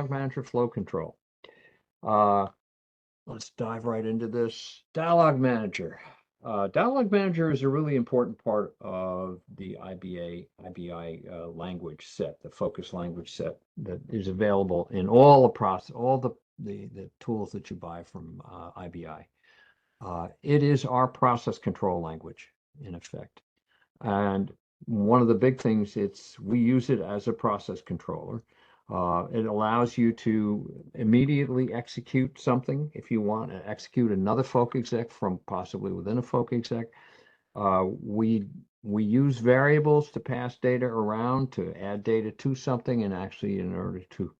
Dialog Manager flow control. Let's dive right into this. Dialog Manager. Dialog Manager is a really important part of the IBI language set, the focus language set that is available in all the tools that you buy from IBI. It is our process control language, in effect. And one of the big things, we use it as a process controller. It allows you to immediately execute something if you want to execute another FOCUSEC from possibly within a FOCUSEC. We use variables to pass data around, to add data to something, and actually in order to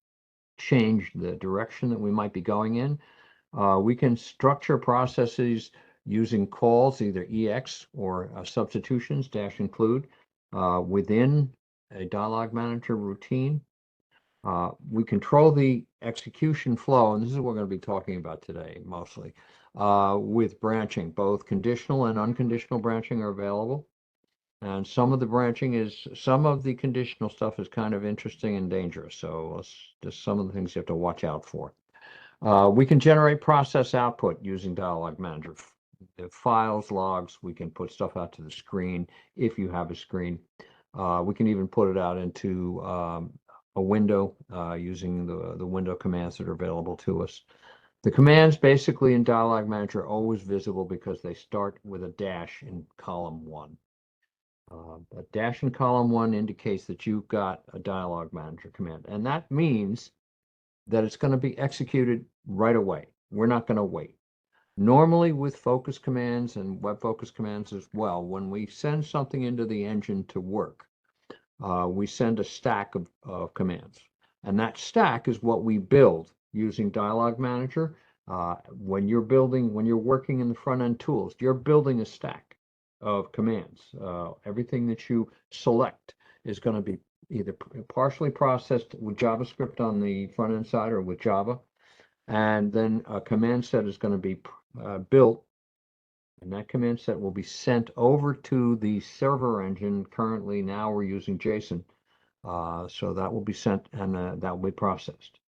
change the direction that we might be going in. We can structure processes using calls, either EX or substitutions, -include, within a Dialog Manager routine. We control the execution flow, and this is what we're going to be talking about today mostly, with branching. Both conditional and unconditional branching are available. And some of the conditional stuff is kind of interesting and dangerous. So just some of the things you have to watch out for. We can generate process output using Dialog Manager. The files, logs, we can put stuff out to the screen if you have a screen. We can even put it out into a window using the window commands that are available to us. The commands basically in Dialog Manager are always visible because they start with a dash in column 1. A dash in column 1 indicates that you've got a Dialog Manager command, and that means that it's going to be executed right away. We're not going to wait. Normally with focus commands and WebFOCUS commands as well, when we send something into the engine to work, we send a stack of commands. And that stack is what we build using Dialog Manager. When you're working in the front-end tools, you're building a stack of commands. Everything that you select is going to be either partially processed with JavaScript on the front-end side or with Java. And then a command set is going to be built, and that command set will be sent over to the server engine. Currently, now we're using JSON. So that will be sent, and that will be processed.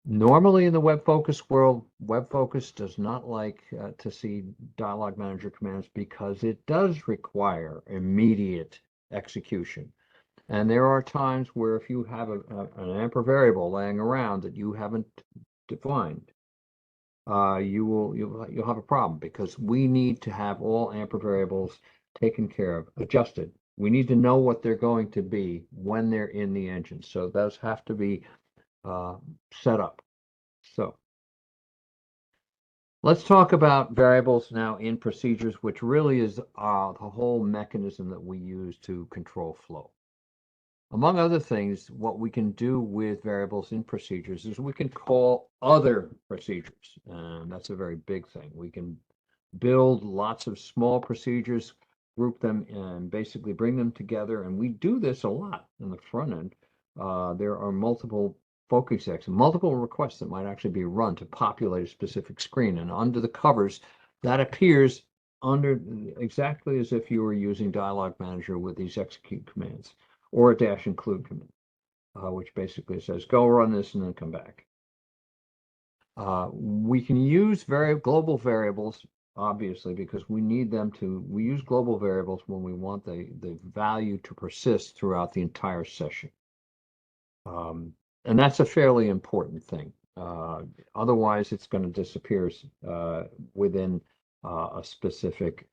Normally in the WebFOCUS world, WebFOCUS does not like to see Dialog Manager commands because it does require immediate execution. And there are times where if you have an AMPER variable laying around that you haven't defined, you'll have a problem, because we need to have all AMPER variables taken care of, adjusted. We need to know what they're going to be when they're in the engine. So those have to be set up. So let's talk about variables now in procedures, which really is the whole mechanism that we use to control flow. Among other things, what we can do with variables in procedures is we can call other procedures, and that's a very big thing. We can build lots of small procedures, group them, and basically bring them together, and we do this a lot in the front end. There are multiple FOCUSECs, multiple requests that might actually be run to populate a specific screen, and under the covers, that appears under exactly as if you were using Dialog Manager with these execute commands, or a -include command, which basically says, go run this and then come back. We can use global variables, obviously, because we need them we use global variables when we want the value to persist throughout the entire session. And that's a fairly important thing. Otherwise, it's going to disappear within a specific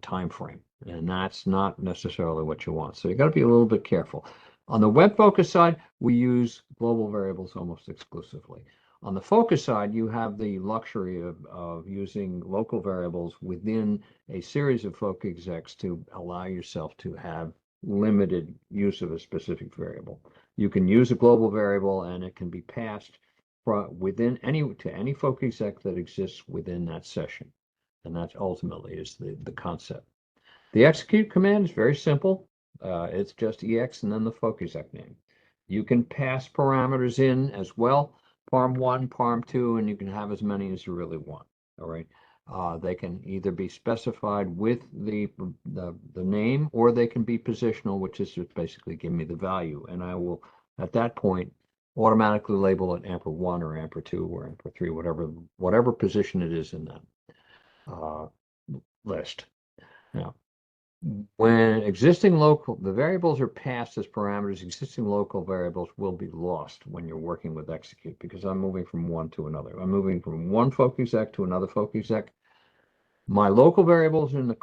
time frame, and that's not necessarily what you want. So you got to be a little bit careful. On the WebFOCUS side, we use global variables almost exclusively. On the focus side, you have the luxury of using local variables within a series of FOCUSECs to allow yourself to have limited use of a specific variable. You can use a global variable, and it can be passed within to any FOCUSEC that exists within that session. And that ultimately is the concept. The execute command is very simple. It's just EX and then the FOCUSEC name. You can pass parameters in as well, parm1, parm2, and you can have as many as you really want. All right. They can either be specified with the name, or they can be positional, which is just basically give me the value. And I will, at that point, automatically label it AMPER1 or AMPER2 or AMPER3, whatever position it is in that list. Now, when the variables are passed as parameters, existing local variables will be lost when you're working with execute, because I'm moving from one to another. I'm moving from one FOCUSEC to another FOCUSEC. My local variables in the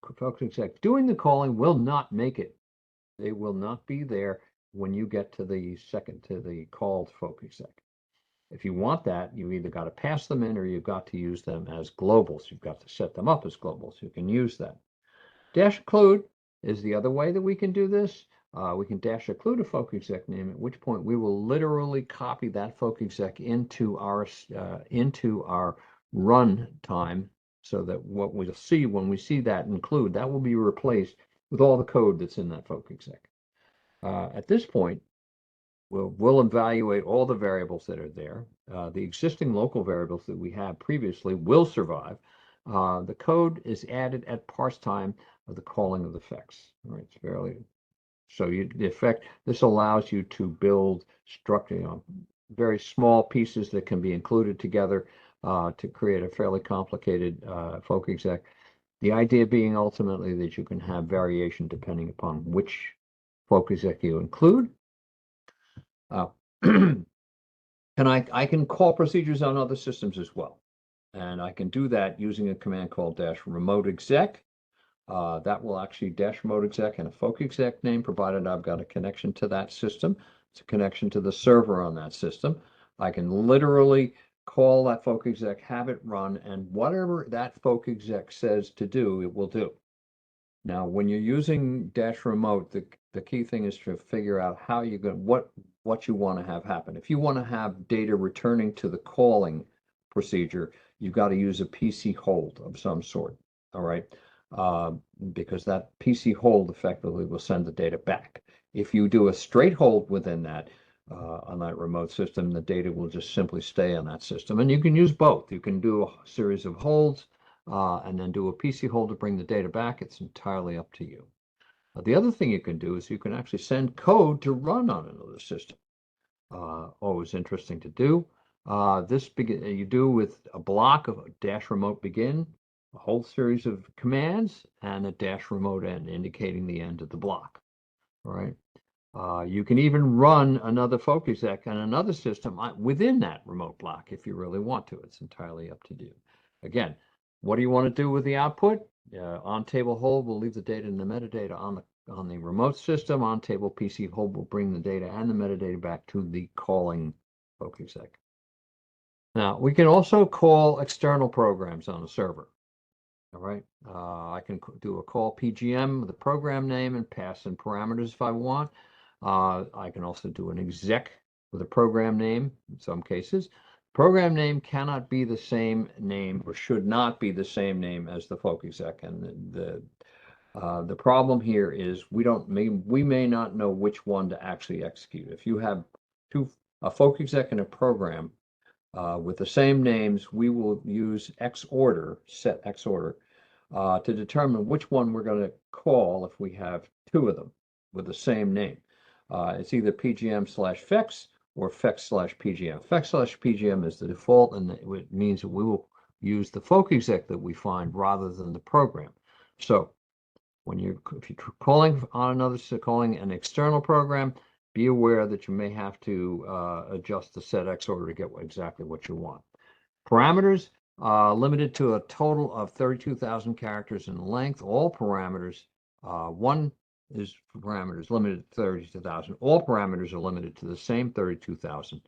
FOCUSEC doing the calling will not make it. They will not be there when you get to the called FOCUSEC. If you want that, you either got to pass them in or you've got to use them as globals. You've got to set them up as globals. You can use that. Dash occlude is the other way that we can do this. We can dash occlude a FOCUSEC name, at which point we will literally copy that FOCUSEC into our run time, so that what we'll see when we see that include, that will be replaced with all the code that's in that FOCUSEC. At this point, we'll evaluate all the variables that are there. The existing local variables that we had previously will survive. The code is added at parse time of the calling of the effects. All right, this allows you to build structure, very small pieces that can be included together to create a fairly complicated FOCUSEC. The idea being ultimately that you can have variation depending upon which FOCUSEC you include. And I can call procedures on other systems as well. And I can do that using a command called -remote exec. That will actually -remote exec and a FOCUSEC name, provided I've got a connection to that system. It's a connection to the server on that system. I can literally call that FOCUSEC, have it run, and whatever that FOCUSEC says to do, it will do. Now, when you're using -remote, the key thing is to figure out how you're going, what you want to have happen. If you want to have data returning to the calling procedure, you've got to use a PC hold of some sort. All right, because that PC hold effectively will send the data back. If you do a straight hold within that on that remote system, the data will just simply stay on that system. And you can use both. You can do a series of holds and then do a PC hold to bring the data back. It's entirely up to you. The other thing you can do is you can actually send code to run on another system. Always interesting to do. You do with a block of -remote begin, a whole series of commands, and a -remote end, indicating the end of the block. All right. You can even run another FOCUSEC on another system within that remote block if you really want to. It's entirely up to you. Again, what do you want to do with the output? On table hold will leave the data and the metadata on the remote system. On table PC hold will bring the data and the metadata back to the calling FOCUSEC. Now, we can also call external programs on a server. All right, I can do a call PGM with a program name and pass in parameters if I want. I can also do an exec with a program name in some cases. Program name cannot be the same name, or should not be the same name, as the FOCUSEC. And the problem here is we may not know which one to actually execute. If you have a FOCUSEC and a program with the same names, we will use set X order to determine which one we're going to call if we have two of them with the same name. It's either PGM/FEX or FEX/PGM. FEX/PGM is the default, and it means that we will use the FOCUSEC that we find rather than the program. So if you're calling an external program, be aware that you may have to adjust the set X order to get exactly what you want. Parameters limited to a total of 32,000 characters in length. All parameters, one is parameters limited to 32,000. All parameters are limited to the same 32,000.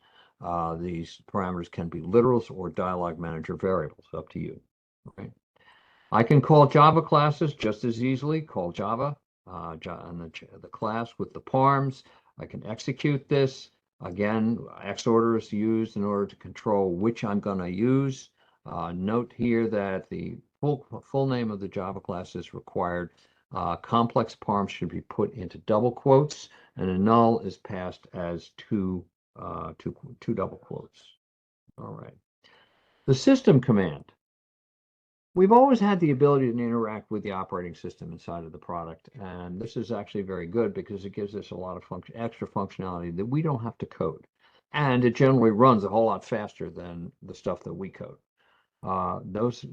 These parameters can be literals or dialog manager variables, up to you. Okay. I can call Java classes just as easily. Call Java and the class with the params. I can execute this. Again, X order is used in order to control which I'm going to use. Note here that the full name of the Java class is required. Complex params should be put into double quotes, and a null is passed as two double quotes. All right. The system command. We've always had the ability to interact with the operating system inside of the product, and this is actually very good because it gives us a lot of extra functionality that we don't have to code. And it generally runs a whole lot faster than the stuff that we code.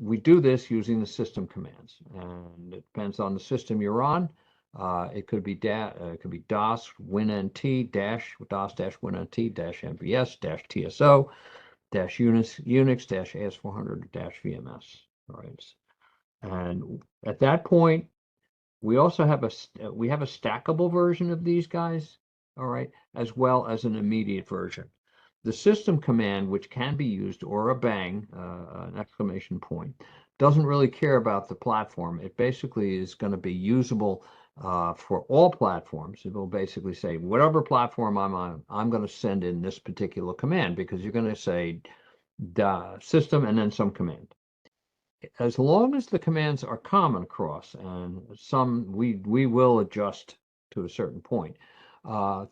We do this using the system commands, and it depends on the system you're on. It could be DOS WinNT dash DOS dash WinNT dash MVS dash TSO dash Unix dash AS400 dash VMS. All right, and at that point, we also have a stackable version of these guys. All right, as well as an immediate version. The system command, which can be used, or a bang, an exclamation point, doesn't really care about the platform. It basically is going to be usable for all platforms. It will basically say, whatever platform I'm on, I'm going to send in this particular command, because you're going to say the system and then some command. As long as the commands are common across, and some we will adjust to a certain point.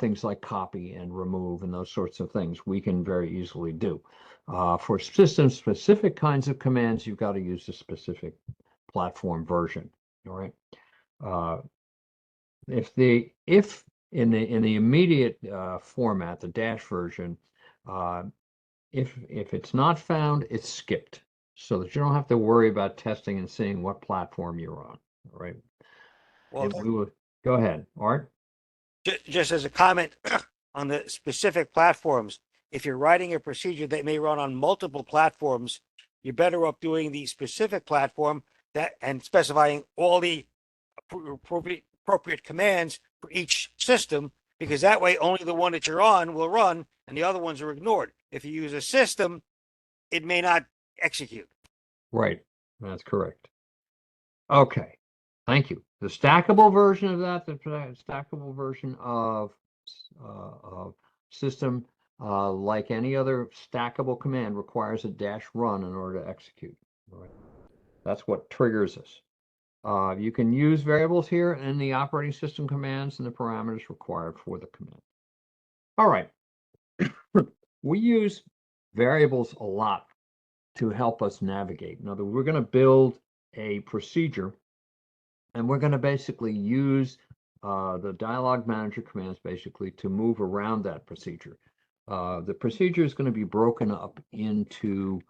Things like copy and remove and those sorts of things we can very easily do. For system-specific kinds of commands, you've got to use the specific platform version. All right. If in the immediate format, the dash version, if it's not found, it's skipped, so that you don't have to worry about testing and seeing what platform you're on. All right. Well, And we will go ahead, Art. just as a comment on the specific platforms, if you're writing a procedure that may run on multiple platforms, you're better off doing the specific platform that and specifying all the appropriate commands for each system, because that way only the one that you're on will run and the other ones are ignored. If you use a system, it may not execute. Right, that's correct. Okay, thank you. The stackable version of that, the stackable version of system, like any other stackable command, requires a dash run in order to execute. Right. That's what triggers us. You can use variables here in the operating system commands and the parameters required for the command. All right. We use variables a lot to help us navigate. In other words, we're going to build a procedure, and we're going to basically use the dialog manager commands basically to move around that procedure. The procedure is going to be broken up into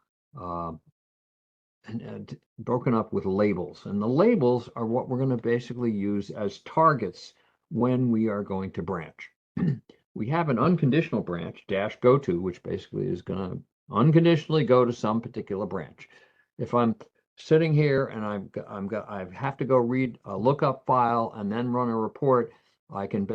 broken up with labels, and the labels are what we're going to basically use as targets when we are going to branch. We have an unconditional branch, dash go to, which basically is going to unconditionally go to some particular branch. If I'm sitting here and I have to go read a lookup file and then run a report, I can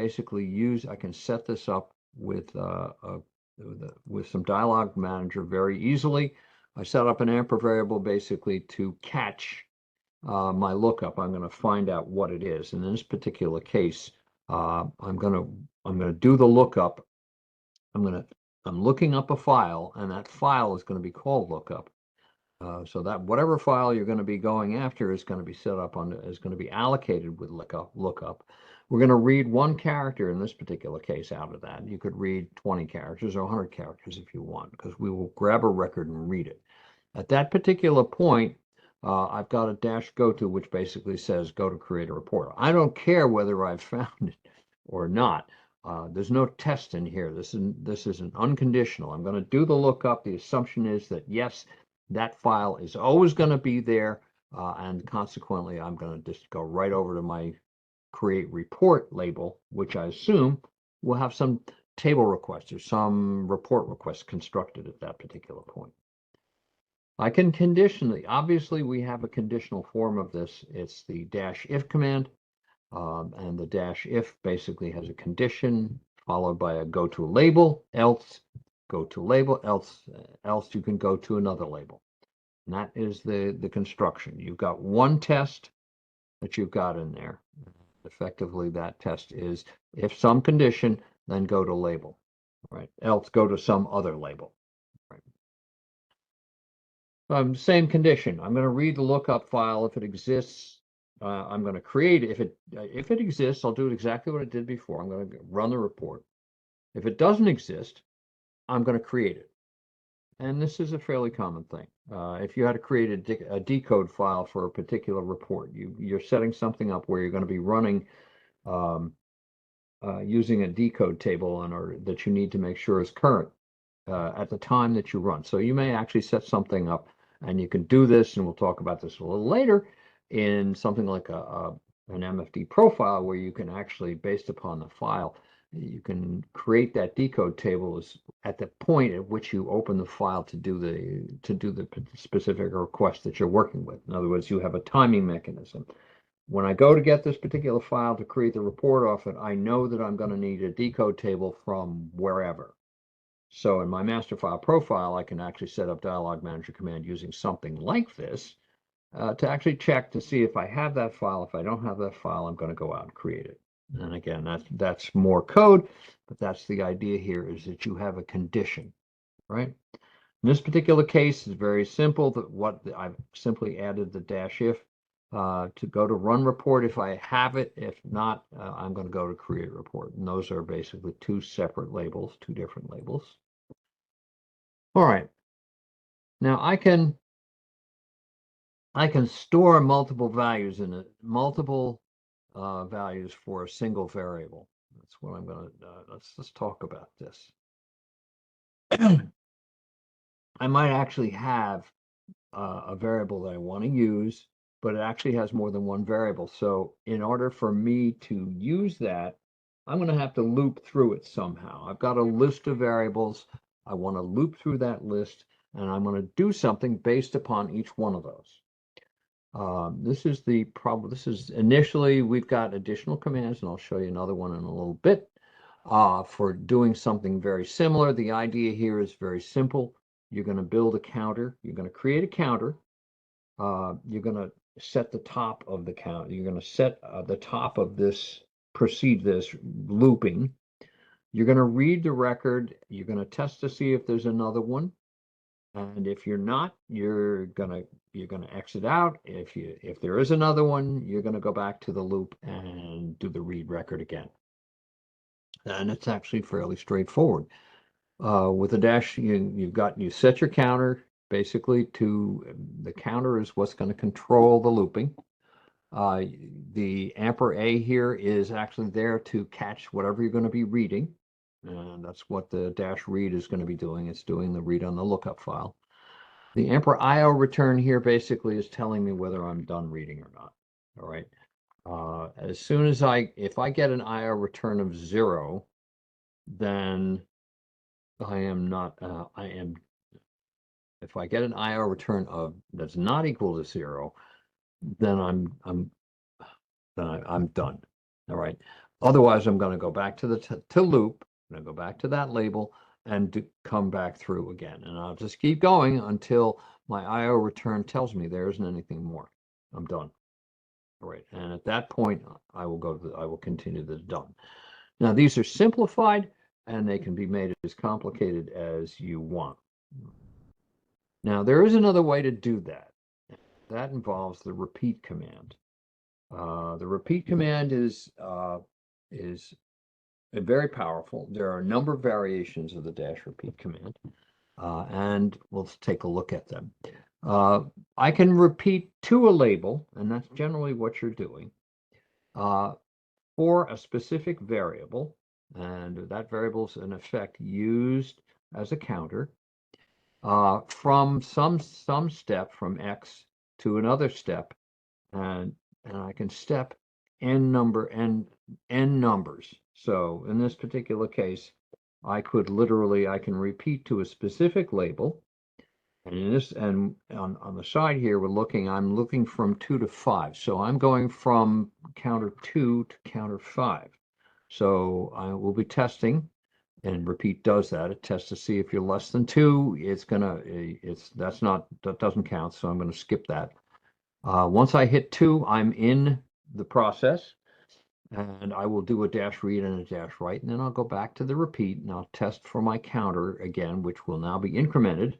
set this up with some dialog manager very easily. I set up an amper variable basically to catch my lookup. I'm going to find out what it is. And in this particular case, I'm going to do the lookup. I'm looking up a file, and that file is going to be called lookup. So that whatever file you're going to be going after is going to be is going to be allocated with lookup. We're going to read one character in this particular case out of that. You could read 20 characters or 100 characters if you want, because we will grab a record and read it. At that particular point, I've got a dash go to, which basically says go to create a report. I don't care whether I've found it or not. There's no test in here. This is an unconditional. I'm going to do the lookup. The assumption is that yes, that file is always going to be there, and consequently, I'm going to just go right over to my create report label, which I assume will have some table request or some report request constructed at that particular point. I can conditionally, obviously we have a conditional form of this. It's the dash if command, and the dash if basically has a condition followed by a go to label, else go to label, else you can go to another label. And that is the construction. You've got one test that you've got in there. Effectively, that test is if some condition, then go to label, right? Else go to some other label. Same condition. I'm going to read the lookup file if it exists. I'm going to create it. If it exists, I'll do exactly what I did before. I'm going to run the report. If it doesn't exist, I'm going to create it. and this is a fairly common thing. If you had to create a decode file for a particular report, you're setting something up where you're going to be running um, using a decode table in order that you need to make sure is current at the time that you run. So you may actually set something up, and you can do this, and we'll talk about this a little later, in something like an MFD profile where you can actually, based upon the file, you can create that decode table at the point at which you open the file to do the specific request that you're working with. In other words, you have a timing mechanism. When I go to get this particular file to create the report off it, I know that I'm going to need a decode table from wherever. So in my master file profile, I can actually set up Dialog Manager command using something like this to actually check to see if I have that file. If I don't have that file, I'm going to go out and create it. And again, that's more code, but that's the idea here, is that you have a condition, right? In this particular case, it's very simple. I've simply added the -if to go to run report if I have it. If not, I'm going to go to create report. And those are basically two separate labels, two different labels. All right. Now I can store multiple values in it, multiple values for a single variable. That's what I'm going to, let's talk about this. I might actually have a variable that I want to use, but it actually has more than one variable. So in order for me to use that, I'm going to have to loop through it somehow. I've got a list of variables. I want to loop through that list, and I'm going to do something based upon each one of those. This is the problem. This is initially, we've got additional commands, and I'll show you another one in a little bit for doing something very similar. The idea here is very simple. You're going to build a counter. You're going to create a counter. You're going to set the top of the count. You're going to set the top of this, proceed this looping. You're going to read the record. You're going to test to see if there's another one. And if you're not, you're gonna exit out. If there is another one, you're gonna go back to the loop and do the read record again. And it's actually fairly straightforward. With a dash, you set your counter basically to the counter is what's going to control the looping. The amper-A here is actually there to catch whatever you're going to be reading. And that's what the dash read is going to be doing. It's doing the read on the lookup file. The amper-IO return here basically is telling me whether I'm done reading or not. All right. As soon as if I get an IO return of 0, then I am not, if I get an IO return of that's not equal to 0, then I'm done. All right. Otherwise, I'm going to go back to the loop. I'm going to go back to that label and come back through again. And I'll just keep going until my IO return tells me there isn't anything more. I'm done. All right. And at that point, I will continue the done. Now, these are simplified, and they can be made as complicated as you want. Now, there is another way to do that. That involves the repeat command. The repeat command is very powerful. There are a number of variations of the dash repeat command, and we'll take a look at them. I can repeat to a label, and that's generally what you're doing, for a specific variable, and that variable is in effect used as a counter from some step from X to another step, and I can step n numbers. So in this particular case, I can repeat to a specific label. And on the side here, I'm looking from 2 to 5. So I'm going from counter 2 to counter 5. So I will be testing, and repeat does that. It tests to see if you're less than 2. That doesn't count. So I'm going to skip that. Once I hit 2, I'm in the process, and I will do a dash read and a dash write, and then I'll go back to the repeat, and I'll test for my counter again, which will now be incremented,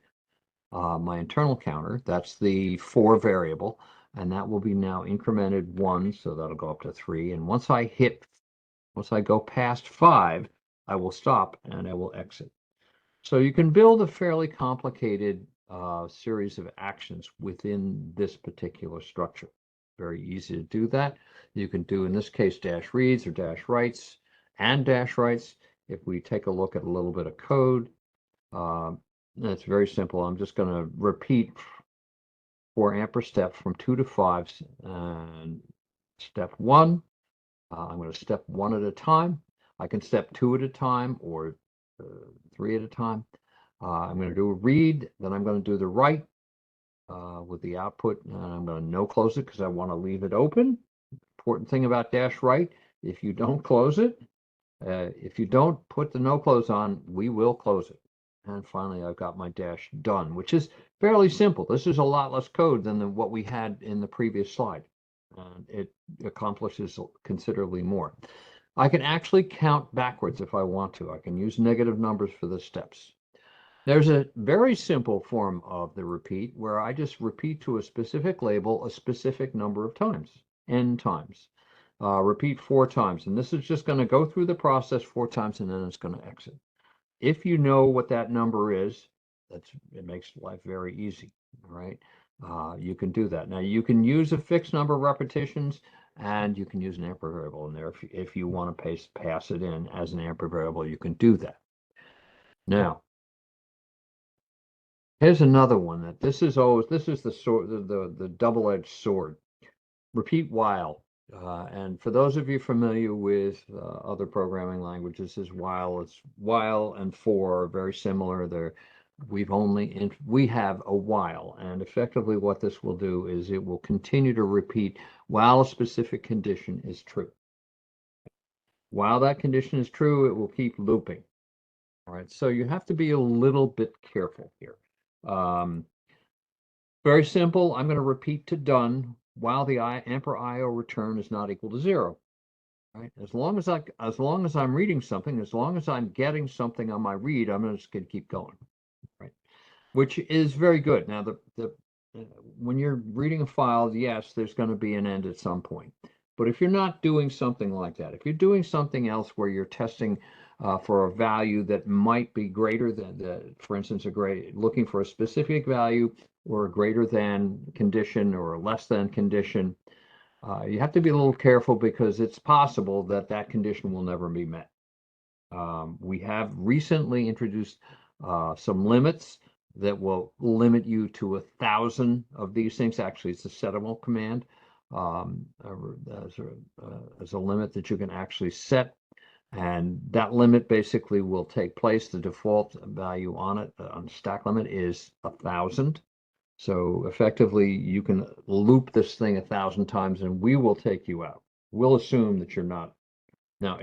my internal counter. That's the 4 variable, and that will be now incremented 1, so that'll go up to 3. And once I go past 5, I will stop and I will exit. So you can build a fairly complicated series of actions within this particular structure. Very easy to do that. You can do, in this case, dash reads or dash writes and dash writes. If we take a look at a little bit of code, it's very simple. I'm just going to repeat 4 amper steps from 2 to 5. And step 1, I'm going to step 1 at a time. I can step 2 at a time or 3 at a time. I'm going to do a read, then I'm going to do the write with the output, and I'm going to no close it because I want to leave it open. Important thing about dash write, if you don't close it, if you don't put the no close on, we will close it. And finally, I've got my dash done, which is fairly simple. This is a lot less code than what we had in the previous slide. It accomplishes considerably more. I can actually count backwards if I want to. I can use negative numbers for the steps. There's a very simple form of the repeat where I just repeat to a specific label a specific number of times, n times. Repeat 4 times, and this is just going to go through the process 4 times, and then it's going to exit. If you know what that number is, it makes life very easy, right? You can do that. Now, you can use a fixed number of repetitions, and you can use an amper variable in there. If you want to pass it in as an amper variable, you can do that. Now, here's another one that this is the sword, the double-edged sword. Repeat while. And for those of you familiar with other programming languages, it's while and for, very similar. We have a while, and effectively what this will do is it will continue to repeat while a specific condition is true. While that condition is true, it will keep looping. All right, so you have to be a little bit careful here. Very simple. I'm going to repeat to done while the amper IO return is not equal to 0. Right? As long as I'm reading something, as long as I'm getting something on my read, I'm just going to keep going. Right? Which is very good. Now, when you're reading a file, yes, there's going to be an end at some point. But if you're not doing something like that, if you're doing something else where you're testing for a value that might be greater than, for instance, looking for a specific value or a greater than condition or a less than condition, you have to be a little careful because it's possible that that condition will never be met. We have recently introduced some limits that will limit you to 1,000 of these things. Actually, it's a settable command as a limit that you can actually set. And that limit basically will take place. The default value on it, on stack limit, is 1,000. So effectively, you can loop this thing 1,000 times and we will take you out. We'll assume that you're not. Now,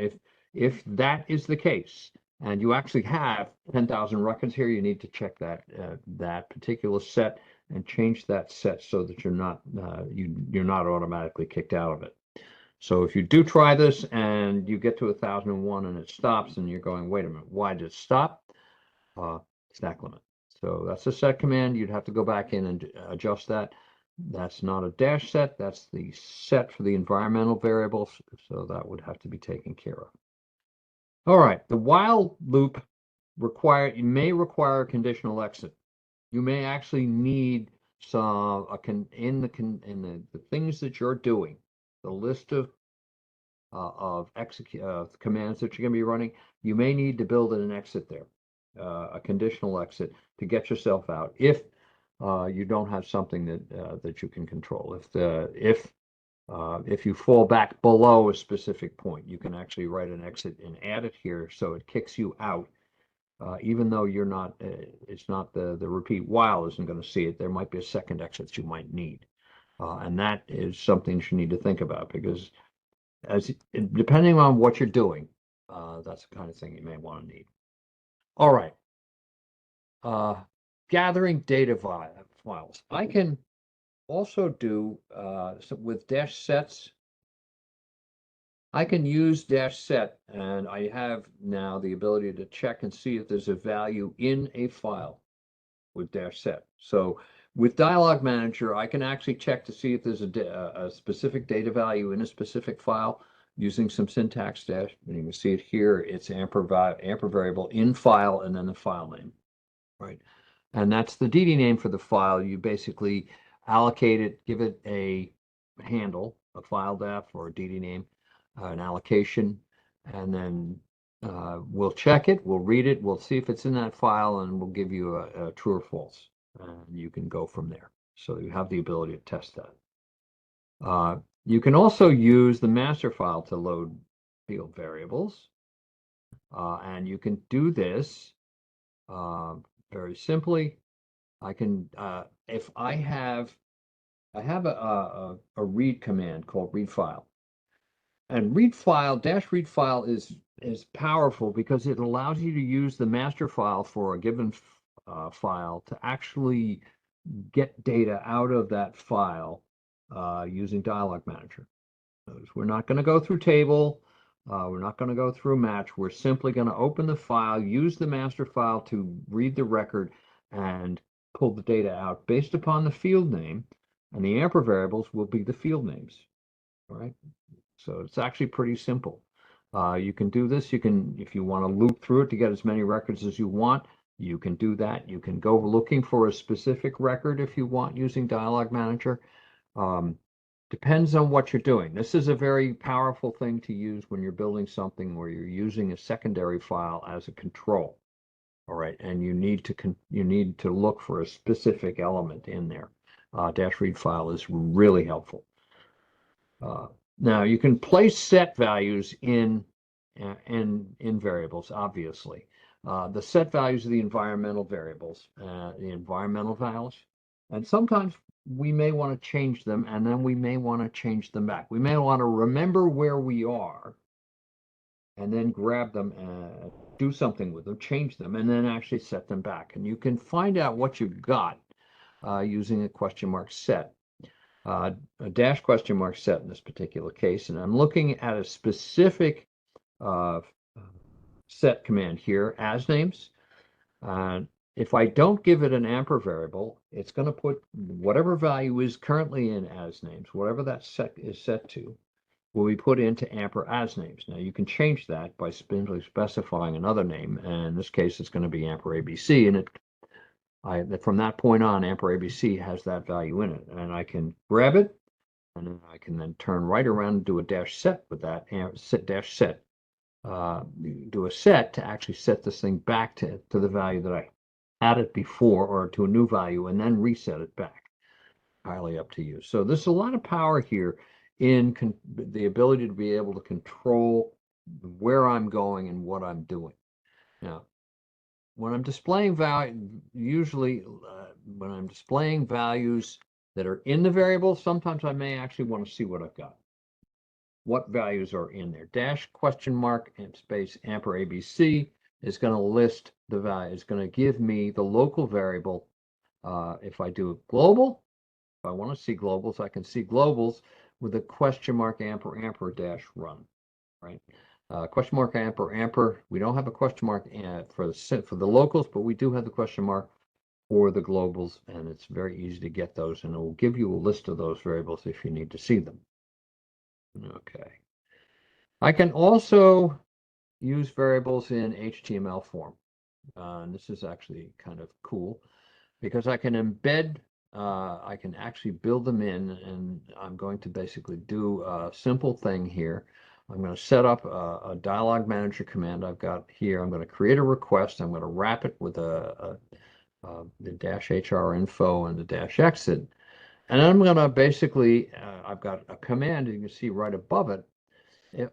if that is the case, and you actually have 10,000 records here, you need to check that particular set and change that set so that you're not automatically kicked out of it. So if you do try this and you get to 1,001 and it stops and you're going, wait a minute, why did it stop? Stack limit. So that's a set command. You'd have to go back in and adjust that. That's not a dash set. That's the set for the environmental variables. So that would have to be taken care of. All right. The while loop may require a conditional exit. You may actually need in the things that you're doing, the list of commands that you're going to be running, you may need to build an exit there, a conditional exit to get yourself out if you don't have something that you can control. If you fall back below a specific point, you can actually write an exit and add it here so it kicks you out. Even though you're not, it's not the repeat while isn't going to see it. There might be a second exit that you might need, and that is something you need to think about because depending on what you're doing, that's the kind of thing you may want to need. All right. Gathering data files. I can also do with dash sets. I can use dash set, and I have now the ability to check and see if there's a value in a file with dash set. So with Dialog Manager, I can actually check to see if there's a specific data value in a specific file. using some syntax dash, and you can see it here. It's amper variable in file and then the file name, right? And that's the DD name for the file. You basically allocate it, give it a handle, a file def or a DD name, an allocation, and then we'll check it, we'll read it, we'll see if it's in that file, and we'll give you a true or false. And you can go from there. So you have the ability to test that. You can also use the master file to load field variables. And you can do this very simply. I can, if I have a read command called read file. And read file, read file is powerful because it allows you to use the master file for a given file to actually get data out of that file using Dialog Manager. We're not going to go through table. We're not going to go through match. We're simply going to open the file, use the master file to read the record and pull the data out based upon the field name, and the amper variables will be the field names. All right. So it's actually pretty simple. You can do this. You can, if you want to loop through it to get as many records as you want, you can do that. You can go looking for a specific record if you want using Dialog Manager. Depends on what you're doing. This is a very powerful thing to use when you're building something where you're using a secondary file as a control. All right, and you need to look for a specific element in there. Dash read file is really helpful. Now you can place set values in variables, obviously. The set values are the environmental variables, the environmental values, and sometimes we may want to change them, and then we may want to change them back. We may want to remember where we are, and then grab them and do something with them, change them, and then actually set them back. And you can find out what you've got using a question mark set. A dash question mark set in this particular case, and I'm looking at a specific set command here, as names. If I don't give it an amper variable, it's going to put whatever value is currently in as names, whatever that set is set to, will be put into amper as names. Now you can change that by simply specifying another name, and in this case it's going to be amper ABC, and from that point on, amper ABC has that value in it, and I can grab it, and then I can then turn right around and do a dash set with that dash set. Do a set to actually set this thing back to the value that I had it before, or to a new value, and then reset it back. Entirely up to you. So there's a lot of power here in the ability to be able to control where I'm going and what I'm doing. Now, when I'm displaying usually when I'm displaying values that are in the variable, sometimes I may actually want to see what I've got. What values are in there. Dash question mark and space amper ABC is going to list the value. It's going to give me the local variable. If I do global, if I want to see globals, I can see globals with a question mark amper dash run, right? Question mark amper. We don't have a question mark for the locals, but we do have the question mark for the globals, and it's very easy to get those, and it will give you a list of those variables if you need to see them. Okay. I can also use variables in HTML form. And this is actually kind of cool because I can embed, I can actually build them in, and I'm going to basically do a simple thing here. I'm going to set up a Dialog Manager command I've got here. I'm going to create a request. I'm going to wrap it with the dash HR info and the dash exit. And I'm going to basically, I've got a command you can see right above it.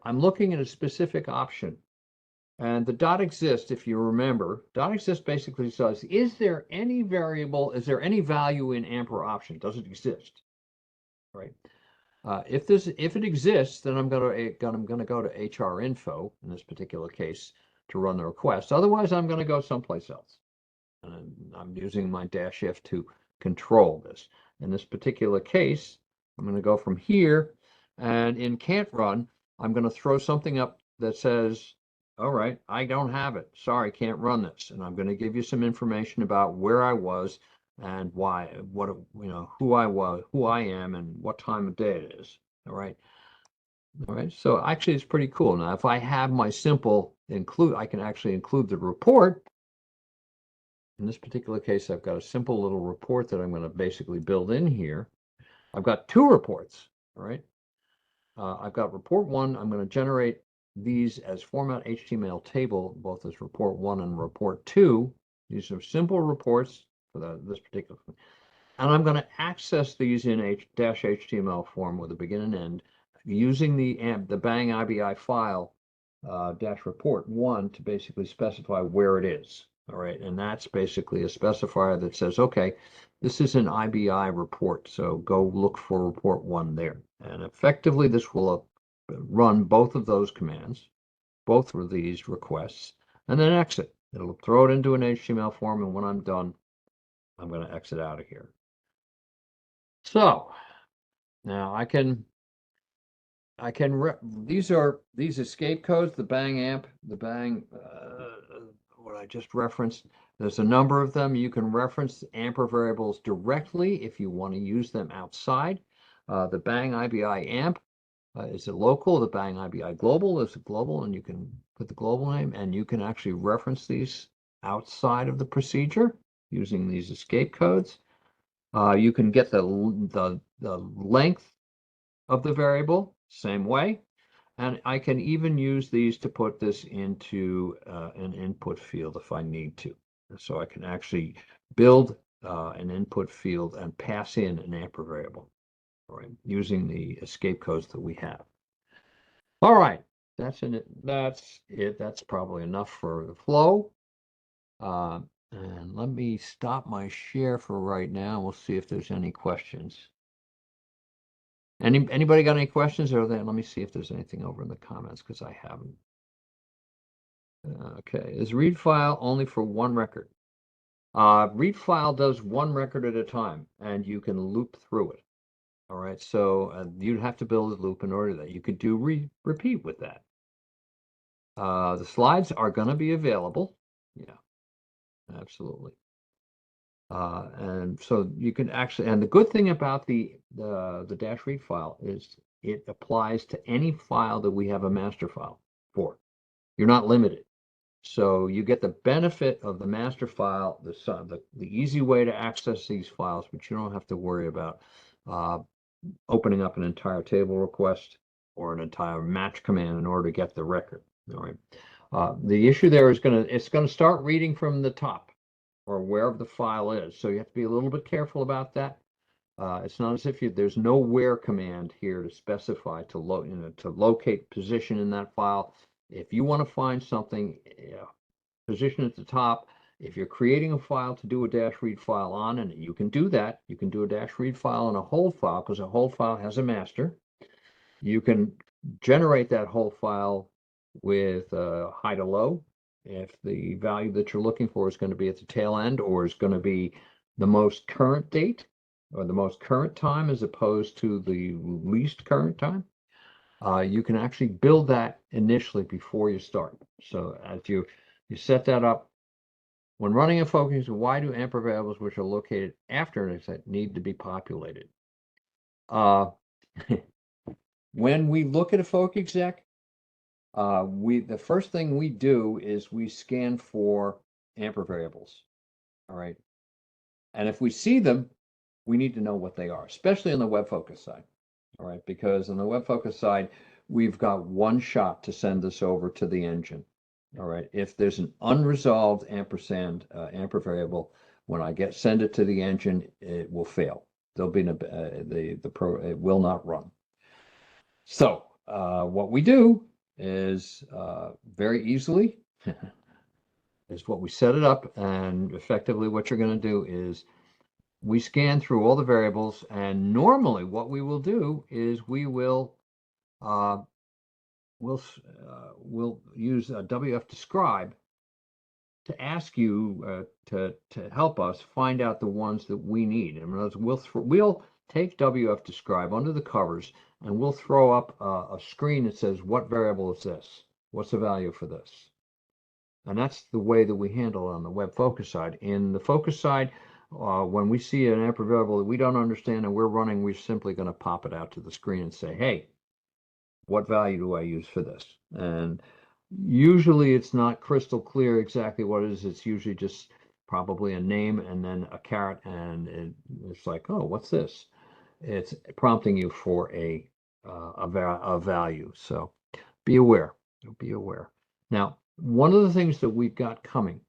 I'm looking at a specific option. And the dot exist, if you remember, dot exist basically says, is there any variable, is there any value in amper option? Does it exist? Right. If it exists, then I'm going to go to HR info in this particular case to run the request. Otherwise, I'm going to go someplace else. And I'm using my dash F to control this. In this particular case, I'm going to go from here, and in can't run, I'm going to throw something up that says, all right, I don't have it. Sorry, can't run this. And I'm going to give you some information about where I was and why, who I was, who I am, and what time of day it is. All right. All right, so actually it's pretty cool. Now, if I have my simple include, I can actually include the report. In this particular case, I've got a simple little report that I'm going to basically build in here. I've got two reports, all right? I've got report one. I'm going to generate these as format HTML table, both as report one and report two. These are simple reports for this particular thing. And I'm going to access these in -HTML form with a begin and end using the bang IBI file dash report one to basically specify where it is. All right, and that's basically a specifier that says, okay, this is an IBI report, so go look for report one there. And effectively, this will run both of those commands, both of these requests, and then exit. It'll throw it into an HTML form, and when I'm done, I'm going to exit out of here. So now these are these escape codes, the bang amp, the bang what I just referenced. There's a number of them. You can reference amper variables directly if you want to use them outside. The bang IBI amp is a local. The bang IBI global is a global, and you can put the global name, and you can actually reference these outside of the procedure using these escape codes. You can get the length of the variable, same way. And I can even use these to put this into an input field if I need to. So I can actually build an input field and pass in an amper variable, right, using the escape codes that we have. All right, that's it. That's probably enough for the flow. And let me stop my share for right now. We'll see if there's any questions. Anybody got any questions? Or then let me see if there's anything over in the comments because I haven't. Okay, is read file only for one record? Read file does one record at a time, and you can loop through it. All right, so you'd have to build a loop in order that you could do repeat with that. The slides are going to be available. Yeah, absolutely. And so you can actually, and the good thing about the dash read file is it applies to any file that we have a master file for. You're not limited. So you get the benefit of the master file, the easy way to access these files, but you don't have to worry about opening up an entire table request or an entire match command in order to get the record. All right. The issue there is it's gonna start reading from the top or wherever the file is. So you have to be a little bit careful about that. It's not as if there's no where command here to specify to locate position in that file. If you want to find something, position at the top. If you're creating a file to do a dash read file on, and you can do that, you can do a dash read file on a hold file because a hold file has a master. You can generate that hold file with high to low. If the value that you're looking for is going to be at the tail end or is going to be the most current date or the most current time as opposed to the least current time, you can actually build that initially before you start. So as you set that up, when running a focus, why do amper variables which are located after an exit need to be populated? When we look at a focus exec, the first thing we do is we scan for amper variables. All right. And if we see them, we need to know what they are, especially on the WebFOCUS side. All right, because on the WebFOCUS side, we've got one shot to send this over to the engine. All right, if there's an unresolved ampersand amper variable, when I send it to the engine, it will fail. There'll be it will not run. So what we do is very easily is what we set it up, and effectively what you're going to do is we scan through all the variables, and normally what we will do is we'll use WF describe to ask you to help us find out the ones that we need. And we'll take WF describe under the covers, and we'll throw up a screen that says, what variable is this? What's the value for this? And that's the way that we handle it on the WebFOCUS side. In the focus side, when we see an amper variable that we don't understand and we're running, we're simply going to pop it out to the screen and say, hey, what value do I use for this? And usually it's not crystal clear exactly what it is. It's usually just probably a name and then a caret, and it's like, oh, what's this? It's prompting you for a value. So be aware. Be aware. Now, one of the things that we've got coming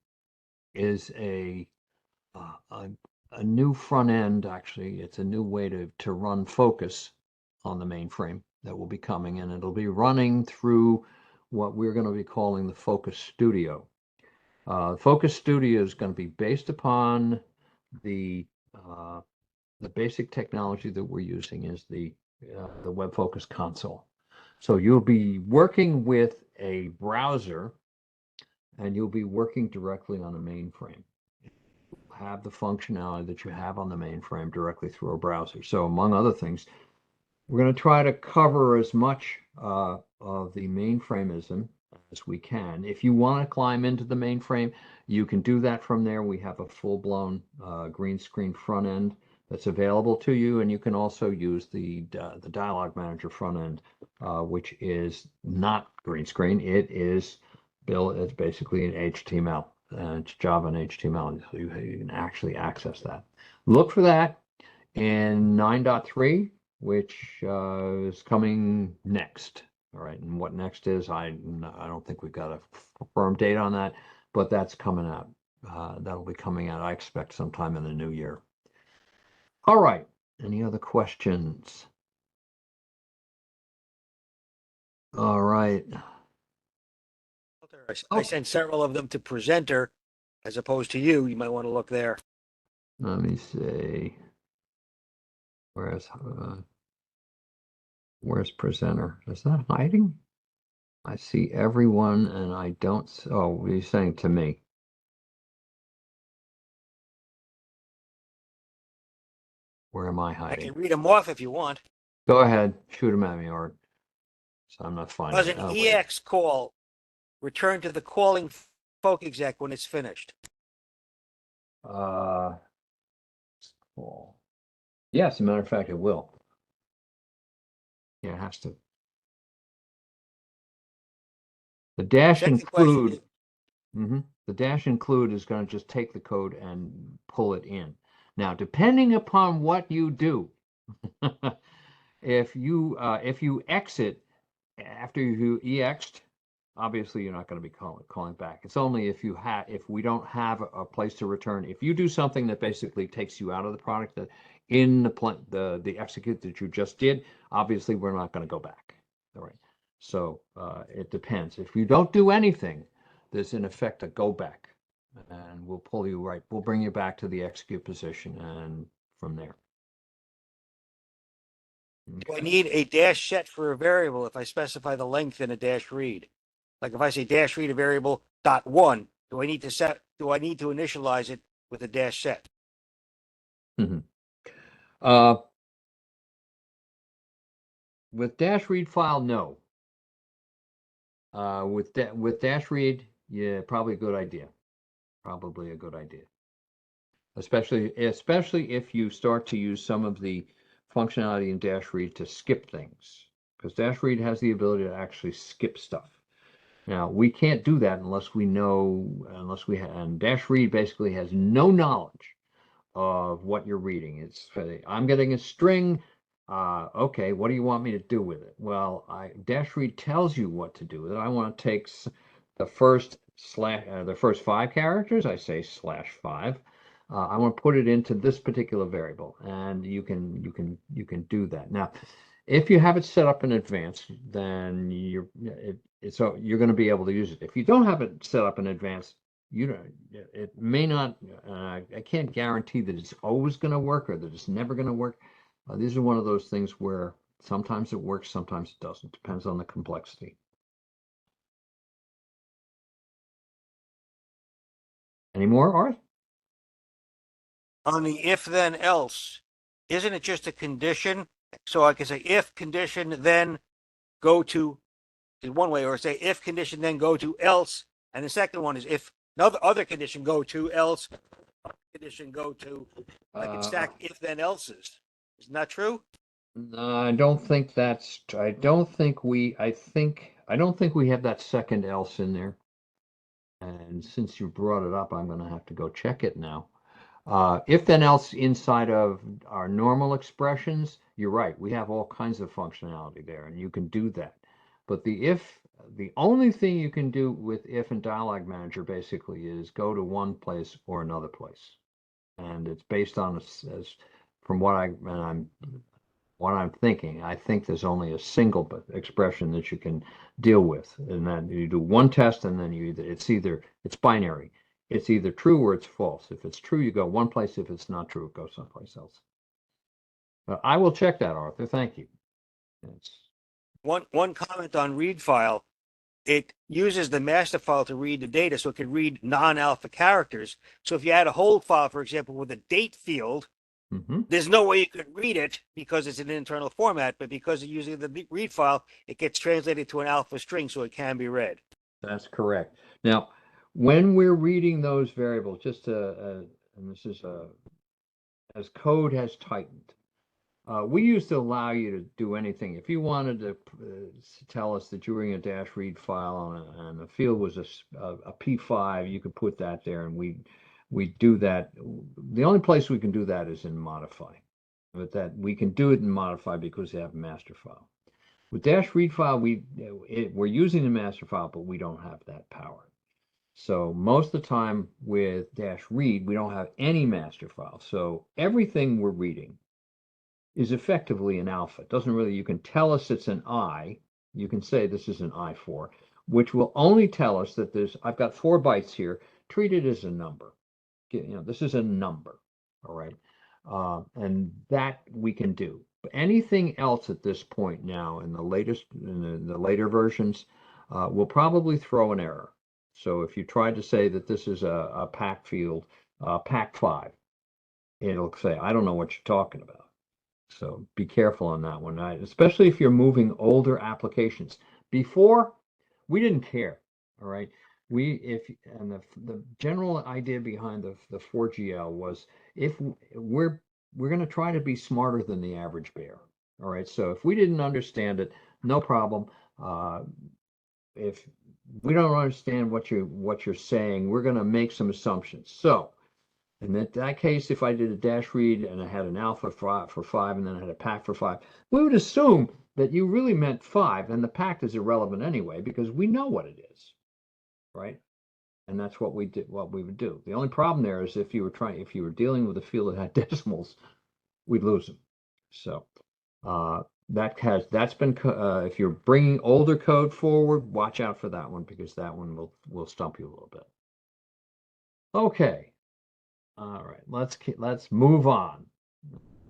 is uh, a, a new front end. Actually, it's a new way to run Focus on the mainframe that will be coming, and it'll be running through what we're going to be calling the Focus Studio. Focus Studio is going to be based upon the uh, the basic technology that we're using is the WebFOCUS console. So you'll be working with a browser, and you'll be working directly on a mainframe. Have the functionality that you have on the mainframe directly through a browser. So among other things, we're going to try to cover as much of the mainframeism as we can. If you want to climb into the mainframe, you can do that from there. We have a full-blown green screen front end that's available to you, and you can also use the dialog manager front end, which is not green screen. It is built. It's basically an HTML. It's Java and HTML, so you can actually access that. Look for that in 9.3, which is coming next. All right, and what next is, I don't think we've got a firm date on that, but that's coming out. That'll be coming out, I expect, sometime in the new year. All right, any other questions? All right. I sent several of them to presenter as opposed to you. You might want to look there. Let me see. Where's presenter? Is that hiding? I see everyone and I don't. Oh, you're saying to me. Where am I I hiding? can read them off if you want. Go ahead, shoot them at me, Art. So I'm not finding Does it. an Oh, wait. EX call return to the calling FocExec when it's finished? Cool. Yes, as a matter of fact, it will. Yeah, it has to. The dash Second question include. is, The dash include is going to just take the code and pull it in. Now, depending upon what you do, if you exit after you exed, obviously you're not going to be calling back. It's only if we don't have a place to return. If you do something that basically takes you out of the product that in the execute that you just did, obviously we're not going to go back. All right. So it depends. If you don't do anything, there's in effect a go back, and we'll pull you right. We'll bring you back to the execute position, and from there. do I need a dash set for a variable if I specify the length in a dash read? Like if I say dash read a variable .1, do I need to initialize it with a dash set? Mm-hmm. Uh, with dash read file, no. With dash read, yeah, probably a good idea. Probably a good idea. Especially if you start to use some of the functionality in dash read to skip things, because dash read has the ability to actually skip stuff. Now, we can't do that unless we and dash read basically has no knowledge of what you're reading. It's I'm getting a string. Okay, what do you want me to do with it? Well, dash read tells you what to do with it. I want to take the first 5 characters. I say /5. I want to put it into this particular variable, and you can do that. Now, if you have it set up in advance, then you're going to be able to use it. If you don't have it set up in advance, it may not. I can't guarantee that it's always going to work or that it's never going to work. These are one of those things where sometimes it works, sometimes it doesn't. Depends on the complexity. Any more, Art? On the if then else, isn't it just a condition? So I can say if condition then go to in one way, or say if condition then go to else, and the second one is if another other condition go to else condition go to. I can stack if then else's. Isn't that true? No, I don't think that's, I don't think we, I don't think we have that second else in there. And since you brought it up, I'm going to have to go check it now. If then else inside of our normal expressions, you're right. We have all kinds of functionality there, and you can do that. But the only thing you can do with if in Dialog Manager basically is go to one place or another place. And it's based on, as from what I'm thinking, I think there's only a single expression that you can deal with, and then you do one test, and then it's binary. It's either true or it's false. If it's true, you go one place. If it's not true, it goes someplace else. But I will check that, Arthur. Thank you. It's, One comment on read file. It uses the master file to read the data, so it can read non-alpha characters. So if you had a hold file, for example, with a date field, there's no way you could read it because it's an internal format, but because of using the read file, it gets translated to an alpha string, so it can be read. That's correct. Now, when we're reading those variables, and this is as code has tightened, we used to allow you to do anything. If you wanted to tell us that you were in a dash read file and the field was a P5, you could put that there, and we do that. The only place we can do that is in modify, but that we can do it in modify because they have a master file. With dash read file, we're using the master file, but we don't have that power. So most of the time with dash read, we don't have any master file. So everything we're reading is effectively an alpha. It doesn't really, you can tell us it's an I. You can say this is an I4, which will only tell us that I've got 4 bytes here. Treat it as a number. This is a number. All right. And that we can do. But anything else at this point now in the later versions, will probably throw an error. So if you try to say that this is a pack field, pack 5, it'll say, I don't know what you're talking about. So be careful on that one, especially if you're moving older applications. Before, we didn't care. All right. The general idea behind the 4GL was if we're going to try to be smarter than the average bear. All right. So if we didn't understand it, no problem. If we don't understand what you're saying, we're going to make some assumptions. So in that case, if I did a dash read and I had an alpha for 5 and then I had a pack for 5, we would assume that you really meant 5, and the pack is irrelevant anyway because we know what it is, right? And that's what we would do. The only problem there is if you were dealing with a field that had decimals, we'd lose them. So that's been if you're bringing older code forward, watch out for that one because that one will stump you a little bit. Okay. All right, let's move on.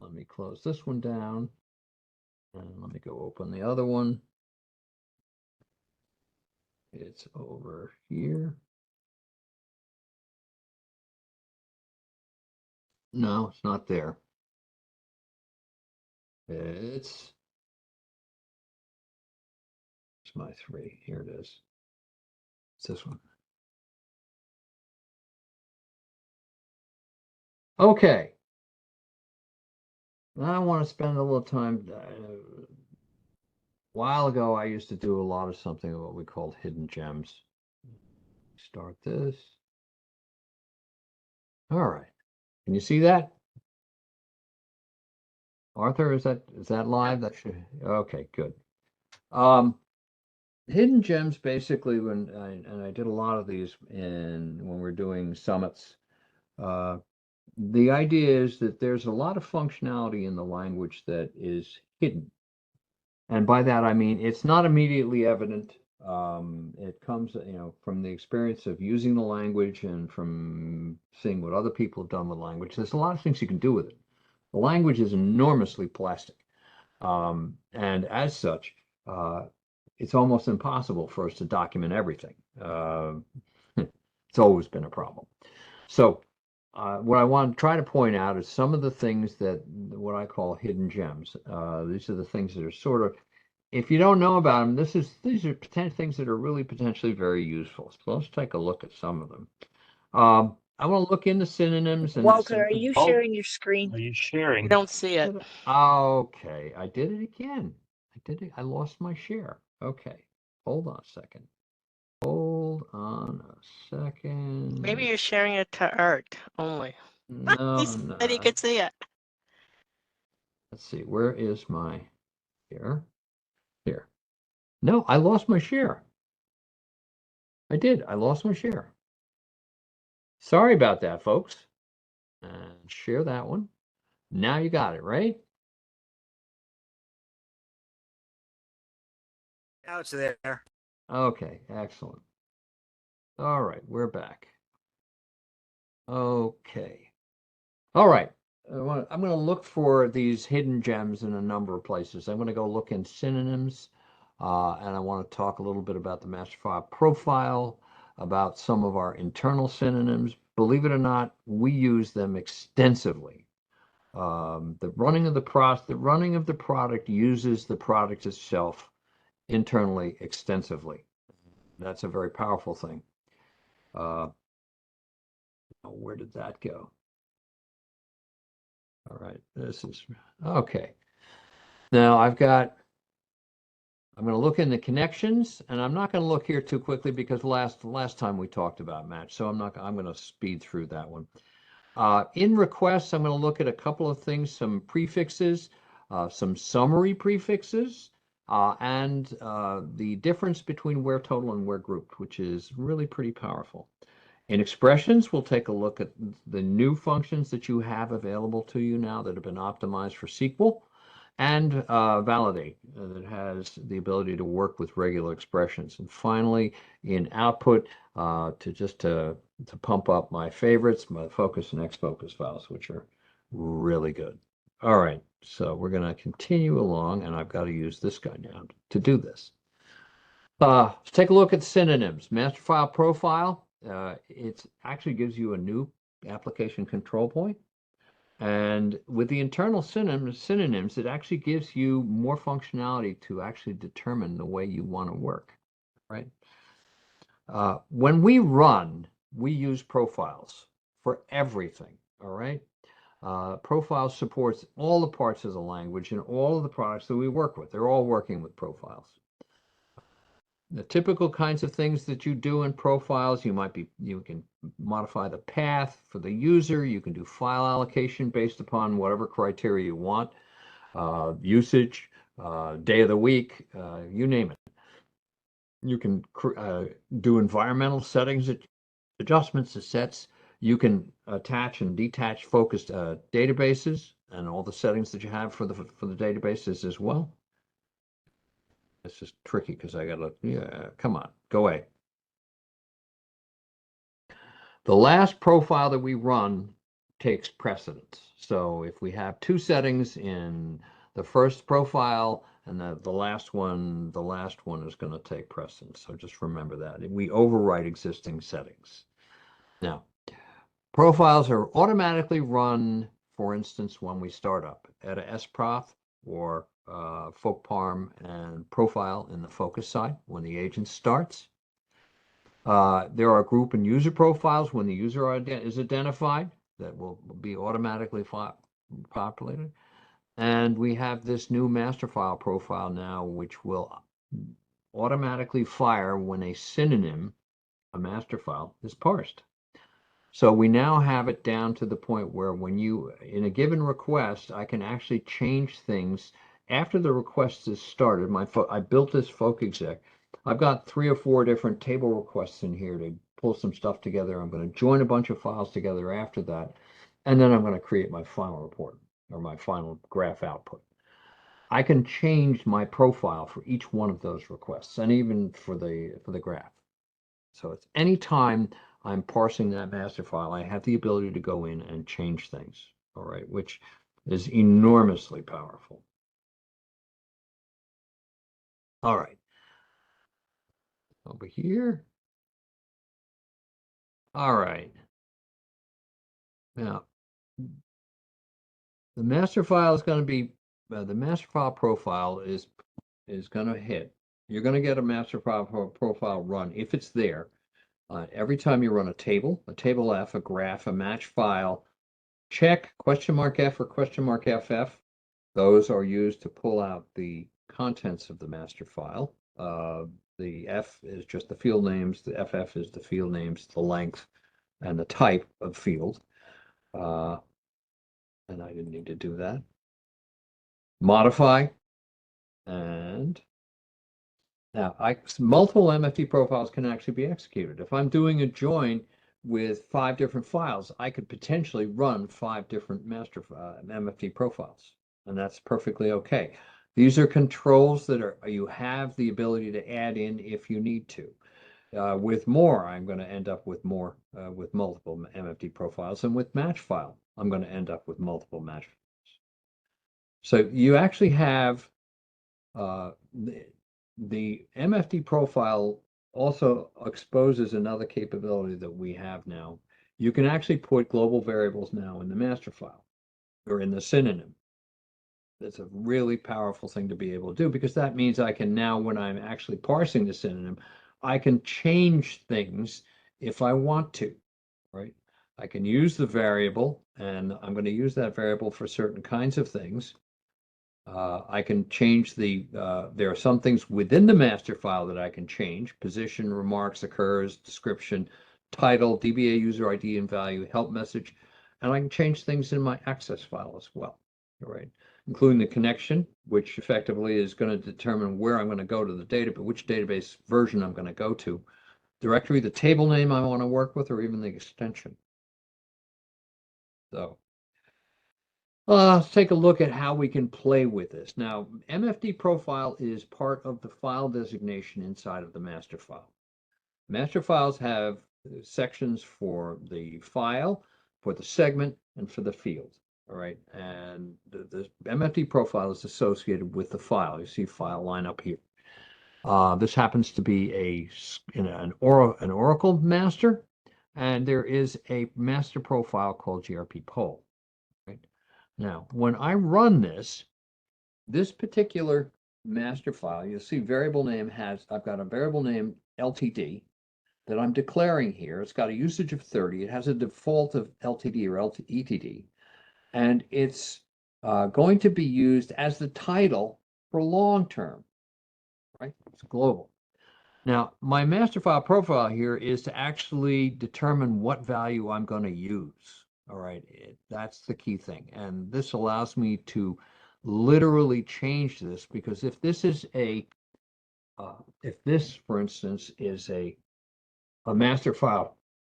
Let me close this one down. And let me go open the other one. It's over here. No, it's not there. It's my 3. Here it is. It's this one. Okay. Now I want to spend a little time. A while ago, I used to do a lot of something of what we called hidden gems. Start this. All right. Can you see that? Arthur, is that live? That should, okay, good. Hidden gems basically and I did a lot of these when we're doing summits. The idea is that there's a lot of functionality in the language that is hidden. And by that, I mean, it's not immediately evident. It comes, from the experience of using the language and from seeing what other people have done with language. There's a lot of things you can do with it. The language is enormously plastic. And as such, it's almost impossible for us to document everything. It's always been a problem. So what I want to try to point out is some of the things what I call hidden gems. These are the things that are sort of, if you don't know about them, these are things that are really potentially very useful. So let's take a look at some of them. I want to look into synonyms and Walter, are you sharing your screen? Are you sharing? I don't see it. Okay, I did it again. I did it. I lost my share. Okay, hold on a second. Hold on a second. Maybe you're sharing it to Art only. No, He no. said he could see it. Let's see. Where is my here? Here. No, I lost my share. I did. I lost my share. Sorry about that, folks. And share that one. Now you got it, right? Now it's there. Okay, excellent. All right, we're back. Okay. All right. I'm going to look for these hidden gems in a number of places. I'm going to go look in synonyms, and I want to talk a little bit about the master file profile, about some of our internal synonyms. Believe it or not, we use them extensively. The running of the product uses the product itself internally extensively. That's a very powerful thing. Where did that go? All right, this is okay. Now I'm going to look in the connections, and I'm not going to look here too quickly because last time we talked about match, so I'm going to speed through that one. In requests, I'm going to look at a couple of things, some prefixes, some summary prefixes, and the difference between where total and where grouped, which is really pretty powerful. In expressions, we'll take a look at the new functions that you have available to you now that have been optimized for SQL, and validate that has the ability to work with regular expressions. And finally, in output, to pump up my favorites, my focus and XFocus files, which are really good. All right, so we're going to continue along, and I've got to use this guy now to do this. Let's take a look at synonyms. Master file profile. It actually gives you a new application control point. And with the internal synonyms, it actually gives you more functionality to actually determine the way you want to work, right? When we run, we use profiles for everything, all right? Profiles supports all the parts of the language and all of the products that we work with. They're all working with profiles. The typical kinds of things that you do in profiles, you can modify the path for the user, you can do file allocation based upon whatever criteria you want, usage, day of the week, you name it. You can do environmental settings, adjustments to sets. You can attach and detach focused databases and all the settings that you have for the databases as well. It's just tricky because I gotta, yeah, come on, go away. The last profile that we run takes precedence. So if we have two settings in the first profile and the last one is going to take precedence. So just remember that. We overwrite existing settings. Now, profiles are automatically run, for instance, when we start up at a SPROF or FOCPARM and profile in the focus side when the agent starts. There are group and user profiles when the user is identified that will be automatically populated. And we have this new master file profile now, which will automatically fire when a synonym, a master file, is parsed. So we now have it down to the point where when in a given request, I can actually change things after the request is started. I built this FOCUS. I've got 3 or 4 different table requests in here to pull some stuff together. I'm going to join a bunch of files together after that, and then I'm going to create my final report or my final graph output. I can change my profile for each one of those requests, and even for the graph. So it's anytime I'm parsing that master file, I have the ability to go in and change things, all right, which is enormously powerful. All right. Over here. All right. Now, the master file is going to be, the master file profile is going to hit. You're going to get a master file profile run if it's there. Every time you run a table F, a graph, a match file, check $F or $FF. Those are used to pull out the contents of the master file. The F is just the field names, the FF is the field names, the length, and the type of field. And I didn't need to do that. Modify, and now multiple MFT profiles can actually be executed. If I'm doing a join with 5 different files, I could potentially run 5 different master MFT profiles, and that's perfectly okay. These are controls that you have the ability to add in if you need to. With more, I'm going to end up with more with multiple MFT profiles, and with match file, I'm going to end up with multiple match files. So you actually have the MFT profile also exposes another capability that we have now. You can actually put global variables now in the master file or in the synonym. That's a really powerful thing to be able to do, because that means I can now, when I'm actually parsing the synonym, I can change things if I want to, right? I can use the variable, and I'm going to use that variable for certain kinds of things. I can change there are some things within the master file that I can change: position, remarks, occurs, description, title, DBA user ID and value, help message, and I can change things in my access file as well, all right? Including the connection, which effectively is going to determine where I'm going to go to the database, which database version I'm going to go to, directory, the table name I want to work with, or even the extension. So let's take a look at how we can play with this. Now, MFD profile is part of the file designation inside of the master file. Master files have sections for the file, for the segment, and for the field. All right, and the MFD profile is associated with the file. You see file line up here. This happens to be an Oracle master, and there is a master profile called GRP poll. Right? Now, when I run this particular master file, you'll see variable name I've got a variable name LTD that I'm declaring here. It's got a usage of 30. It has a default of LTD or ETD, and it's going to be used as the title for long term, right? It's global. Now, my master file profile here is to actually determine what value I'm going to use. All right, that's the key thing. And this allows me to literally change this, because if this is if this, for instance, is a master file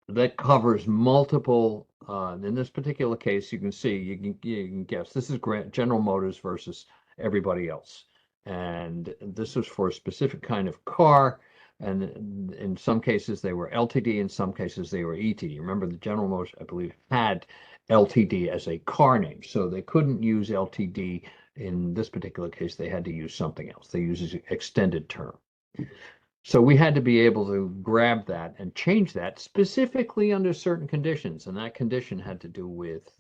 that covers multiple, in this particular case, you can see, you can guess, this is General Motors versus everybody else. And this was for a specific kind of car. And in some cases they were LTD, in some cases they were ETD. Remember, the General Motors, I believe, had LTD as a car name, so they couldn't use LTD in this particular case. They had to use something else. They used an extended term. So we had to be able to grab that and change that specifically under certain conditions, and that condition had to do with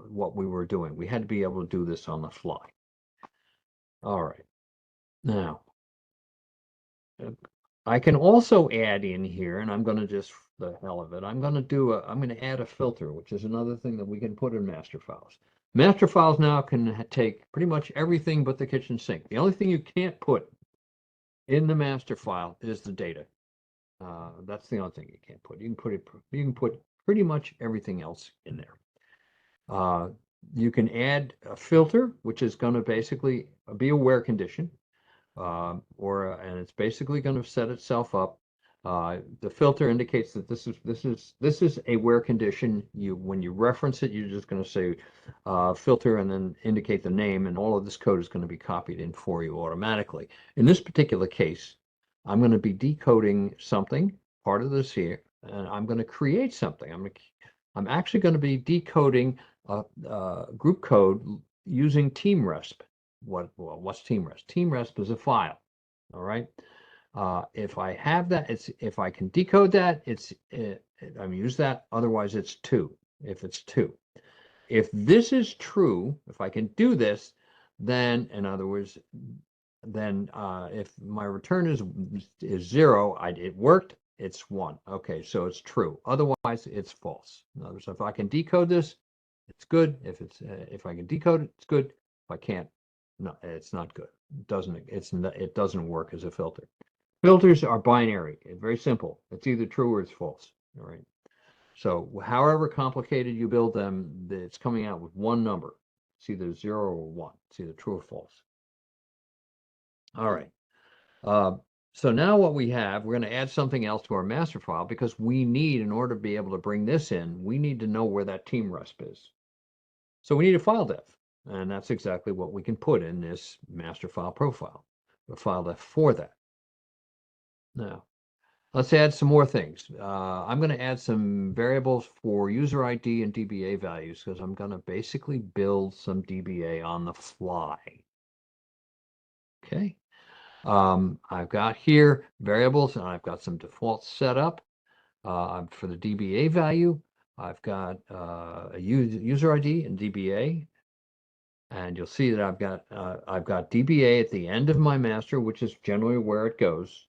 what we were doing. We had to be able to do this on the fly. All right. Now, I can also add in here, and I'm going to just, for the hell of it, I'm going to add a filter, which is another thing that we can put in master files. Master files now can take pretty much everything but the kitchen sink. The only thing you can't put in the master file is the data. That's the only thing you can't put. You can put pretty much everything else in there. You can add a filter, which is going to basically be a where condition. And it's basically going to set itself up. The filter indicates that this is a where condition. When you reference it, you're just going to say filter and then indicate the name, and all of this code is going to be copied in for you automatically. In this particular case, I'm going to be decoding something, part of this here, and I'm going to create something. I'm actually going to be decoding group code using TeamResp. What's TeamResp? TeamResp is a file. All right. If I have that, if I can decode that, I'm use that. Otherwise, it's 2. If it's 2, if this is true, if I can do this, then in other words, then if my return is 0, it worked, it's 1. Okay, so it's true. Otherwise, it's false. In other words, if I can decode this, it's good. If I can decode it, it's good. If I can't, no, it's not good. It doesn't work as a filter. Filters are binary. It's very simple. It's either true or it's false. All right. So however complicated you build them, it's coming out with one number. It's either 0 or 1. It's either true or false. All right. So now what we have, we're going to add something else to our master file because we need, in order to be able to bring this in, we need to know where that team resp is. So we need a file def, and that's exactly what we can put in this master file profile, a file def for that. Now, let's add some more things. I'm going to add some variables for user ID and DBA values because I'm going to basically build some DBA on the fly. Okay. I've got here variables, and I've got some defaults set up. For the DBA value, I've got a user ID and DBA, and you'll see that I've got DBA at the end of my master, which is generally where it goes.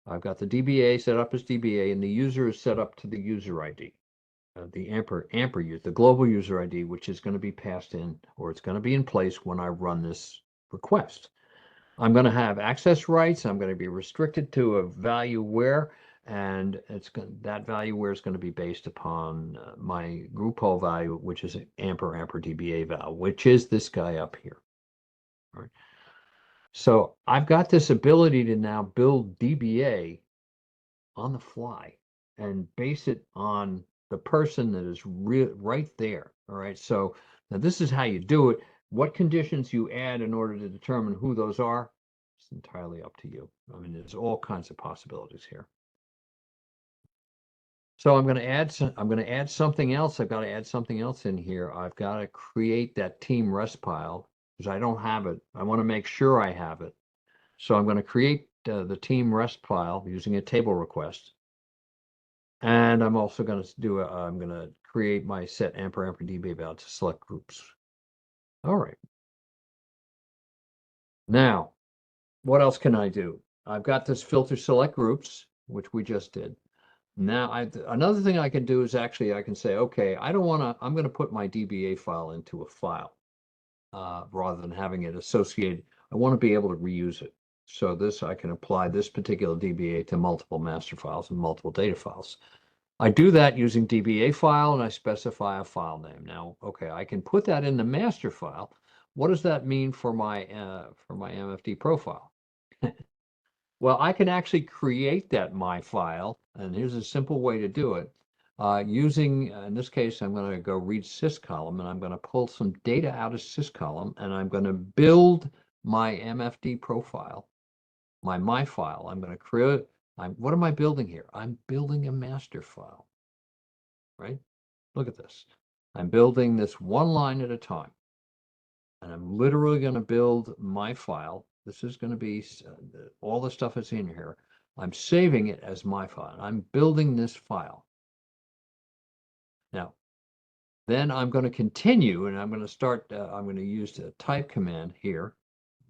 I've got the DBA set up as DBA, and the user is set up to the user ID, the the global user ID, which is going to be passed in, or it's going to be in place when I run this request. I'm going to have access rights. I'm going to be restricted to a value where, and that value where is going to be based upon my group poll value, which is amper DBA val, which is this guy up here. All right. So I've got this ability to now build DBA on the fly and base it on the person that is right there. All right. So now this is how you do it. What conditions you add in order to determine who those are, it's entirely up to you. I mean, there's all kinds of possibilities here. So I'm going to add something else. I've got to add something else in here. I've got to create that team rest pile because I don't have it. I want to make sure I have it. So I'm going to create the team rest file using a table request. And I'm also going to I'm going to create my set amper DB val to select groups. All right. Now, what else can I do? I've got this filter select groups, which we just did. Now, another thing I can do is actually I can say, okay, I'm going to put my DBA file into a file rather than having it associated. I want to be able to reuse it. So I can apply this particular DBA to multiple master files and multiple data files. I do that using DBA file, and I specify a file name. Now, okay, I can put that in the master file. What does that mean for my MFD profile? Well, I can actually create that my file, and here's a simple way to do it. Using, in this case, I'm going to go read syscolumn, and I'm going to pull some data out of syscolumn, and I'm going to build my MFD profile, my file. I'm going to create. What am I building here? I'm building a master file, right? Look at this. I'm building this one line at a time, and I'm literally going to build my file. This is going to be all the stuff that's in here. I'm saving it as my file. I'm building this file. Now, then I'm going to continue, and I'm going to start. I'm going to use the type command here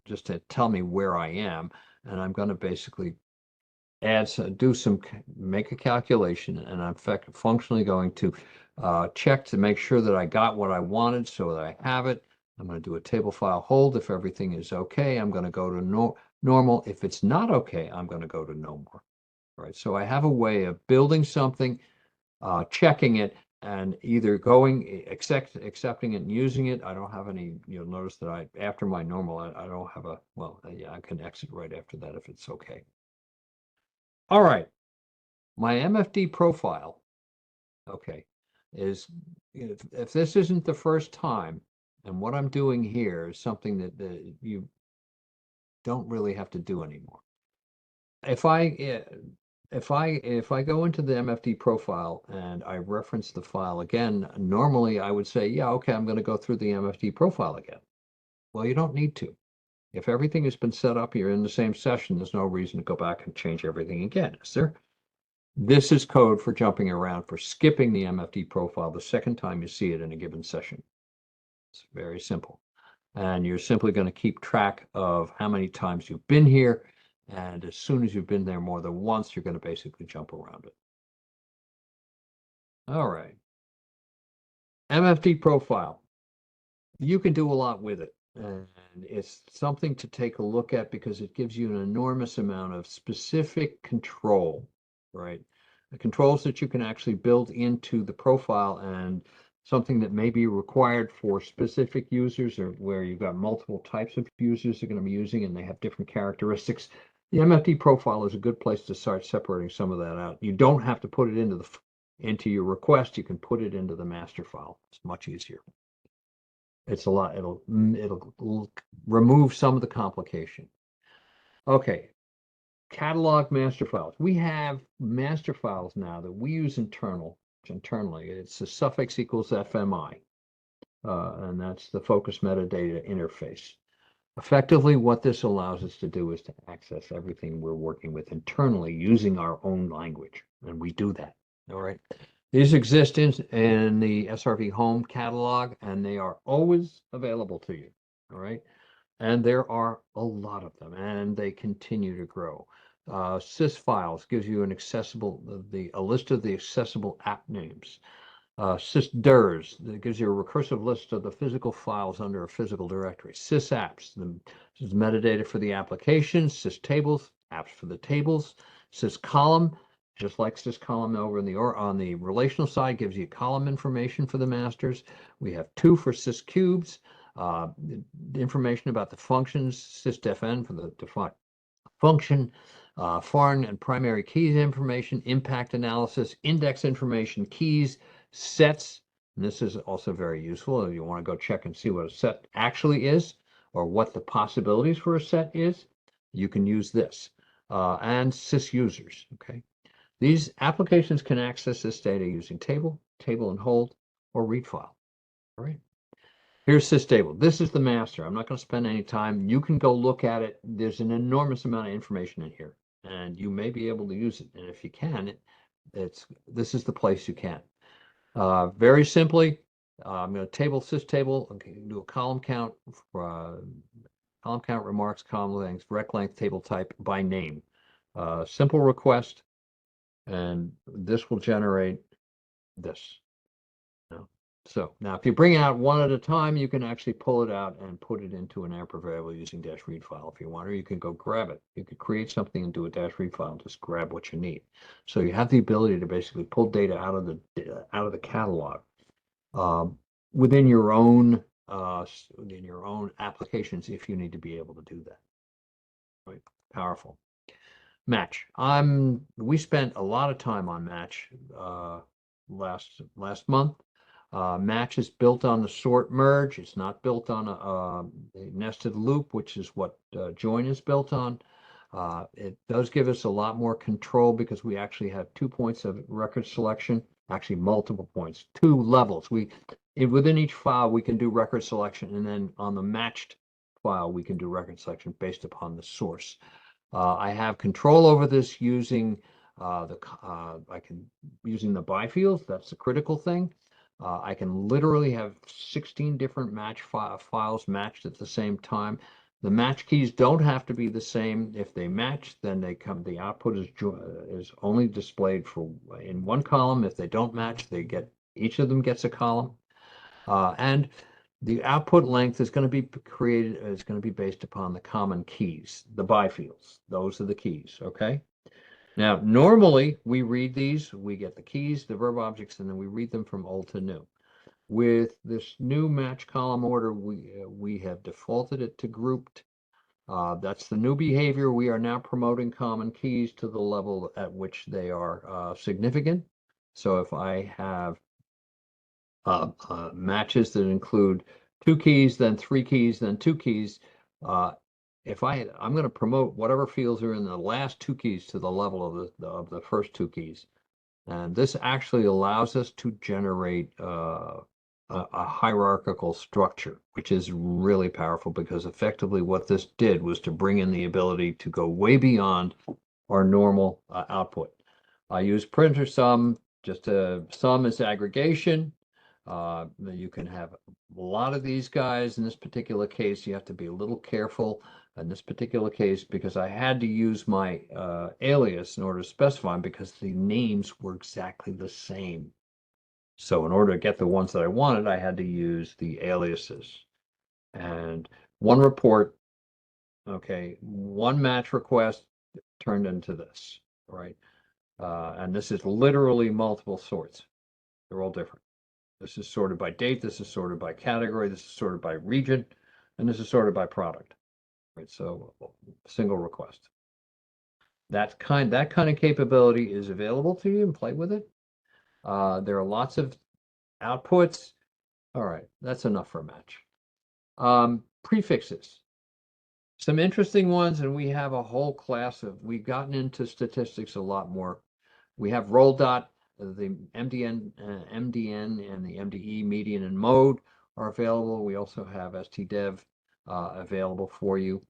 just to tell me where I am, and I'm going to basically make a calculation, and I'm functionally going to check to make sure that I got what I wanted so that I have it. I'm going to do a table file hold. If everything is okay, I'm going to go to normal. If it's not okay, I'm going to go to no more. All right, so I have a way of building something, checking it, and either accepting it and using it. I don't have any, you'll notice that after my normal, I don't have yeah, I can exit right after that if it's okay. All right, my MFD profile, okay, is if this isn't the first time, and what I'm doing here is something that you don't really have to do anymore. If I go into the MFD profile and I reference the file again, normally I would say, yeah, okay, I'm going to go through the MFD profile again. Well, you don't need to. If everything has been set up, you're in the same session, there's no reason to go back and change everything again, is there? This is code for jumping around, for skipping the MFD profile the second time you see it in a given session. It's very simple. And you're simply going to keep track of how many times you've been here. And as soon as you've been there more than once, you're going to basically jump around it. All right. MFD profile. You can do a lot with it. And it's something to take a look at because it gives you an enormous amount of specific control, right? The controls that you can actually build into the profile, and something that may be required for specific users, or where you've got multiple types of users they're going to be using and they have different characteristics. The MFD profile is a good place to start separating some of that out. You don't have to put it into your request. You can put it into the master file. It's much easier. It's a lot. It'll remove some of the complication. Okay, catalog master files. We have master files now that we use internally. It's the suffix equals FMI, and that's the focus metadata interface. Effectively, what this allows us to do is to access everything we're working with internally using our own language, and we do that. All right. These exist in the SRV home catalog, and they are always available to you. All right. And there are a lot of them, and they continue to grow. Sys files gives you a list of the accessible app names. Sysdrs, that gives you a recursive list of the physical files under a physical directory. Sysapps, this is metadata for the applications. Systables, apps for the tables. Syscolumn, just like Syscolumn over on the relational side, gives you column information for the masters. We have two for Syscubes, information about the functions. Sysdefn for the defined function. Foreign and primary keys information, impact analysis, index information, keys, sets. And this is also very useful if you want to go check and see what a set actually is, or what the possibilities for a set is. You can use this. And sysusers. Okay. These applications can access this data using table and hold, or read file. All right. Here's Systable. This is the master. I'm not going to spend any time. You can go look at it. There's an enormous amount of information in here, and you may be able to use it. And if you can, this is the place you can. Very simply, I'm going to systable. Okay, do a column count, remarks, column length, rec length, table type by name. Simple request, and this will generate this. So now if you bring it out one at a time, you can actually pull it out and put it into an AMP variable using -read file if you want, or you can go grab it. You could create something and do a -read file and just grab what you need. So you have the ability to basically pull data out of the catalog within your own applications if you need to be able to do that. Right? Powerful. Match. We spent a lot of time on Match last month. Match is built on the sort merge. It's not built on a nested loop, which is what join is built on. It does give us a lot more control because we actually have 2 points of record selection, actually multiple points, 2 levels. Within each file, we can do record selection, and then on the matched file, we can do record selection based upon the source. I have control over this using using the bifields. That's the critical thing. I can literally have 16 different match files matched at the same time. The match keys don't have to be the same. If they match, then the output is only displayed in one column. If they don't match, each of them gets a column. And the output length is going to be based upon the common keys, the bifields. Those are the keys, okay? Now, normally we read these, we get the keys, the verb objects, and then we read them from old to new. With this new match column order, we have defaulted it to grouped. That's the new behavior. We are now promoting common keys to the level at which they are significant. So if I have matches that include 2 keys, then 3 keys, then 2 keys, I'm going to promote whatever fields are in the last 2 keys to the level of the first 2 keys. And this actually allows us to generate a hierarchical structure, which is really powerful because effectively what this did was to bring in the ability to go way beyond our normal output. I use printer sum, sum is aggregation. You can have a lot of these guys. In this particular case, you have to be a little careful in this particular case because I had to use my alias in order to specify them because the names were exactly the same. So in order to get the ones that I wanted, I had to use the aliases. And one report, okay, one match request turned into this, right? And this is literally multiple sorts. They're all different. This is sorted by date, this is sorted by category, this is sorted by region, and this is sorted by product. Right, so single request. That kind of capability is available to you and play with it. There are lots of outputs. All right, that's enough for a match. Prefixes. Some interesting ones, and we have a whole class of, we've gotten into statistics a lot more. We have roll dot, the MDN and the MDE median and mode are available. We also have stdev available for you.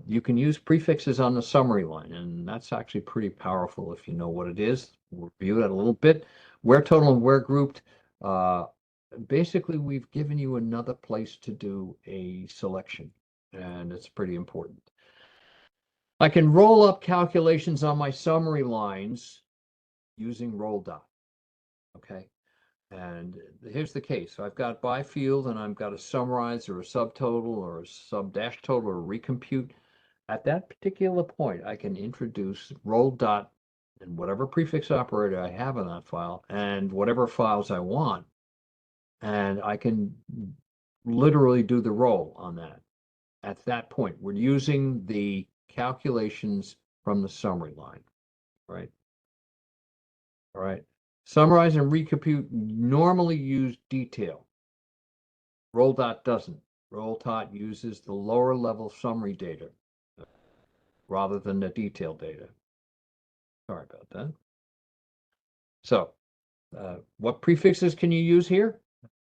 You can use prefixes on the summary line, and that's actually pretty powerful if you know what it is. We'll review that a little bit. Where total and where grouped. Basically, we've given you another place to do a selection, and it's pretty important. I can roll up calculations on my summary lines using roll dot. Okay. And here's the case. So I've got by field and I've got a summarize or a subtotal or a sub dash total or a recompute. At that particular point, I can introduce roll dot and whatever prefix operator I have in that file and whatever files I want. And I can literally do the roll on that. At that point, we're using the calculations from the summary line, right? All right. Summarize and recompute normally use detail. Roll dot doesn't. Roll dot uses the lower level summary data rather than the detailed data. Sorry about that. So, what prefixes can you use here?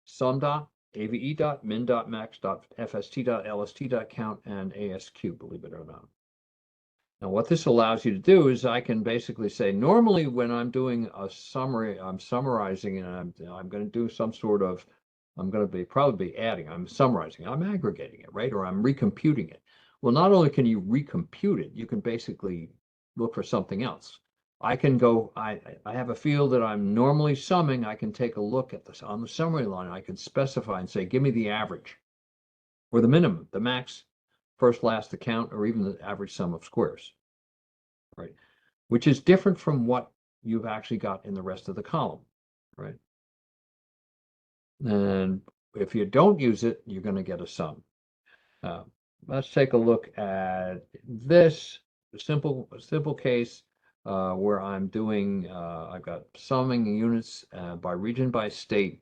Sum dot, AVE dot, min dot, max dot, FST dot, LST dot, count, and ASQ, believe it or not. Now, what this allows you to do is I can basically say, normally when I'm doing a summary, I'm summarizing and I'm going to do some sort of, I'm going to probably be adding, I'm summarizing, I'm aggregating it, right? Or I'm recomputing it. Well, not only can you recompute it, you can basically look for something else. I can go, I have a field that I'm normally summing. I can take a look at this on the summary line. I can specify and say, give me the average or the minimum, the max, first, last, the count, or even the average sum of squares, right? Which is different from what you've actually got in the rest of the column, right? And if you don't use it, you're going to get a sum. Let's take a look at this simple case where I'm doing, I've got summing units by region by state.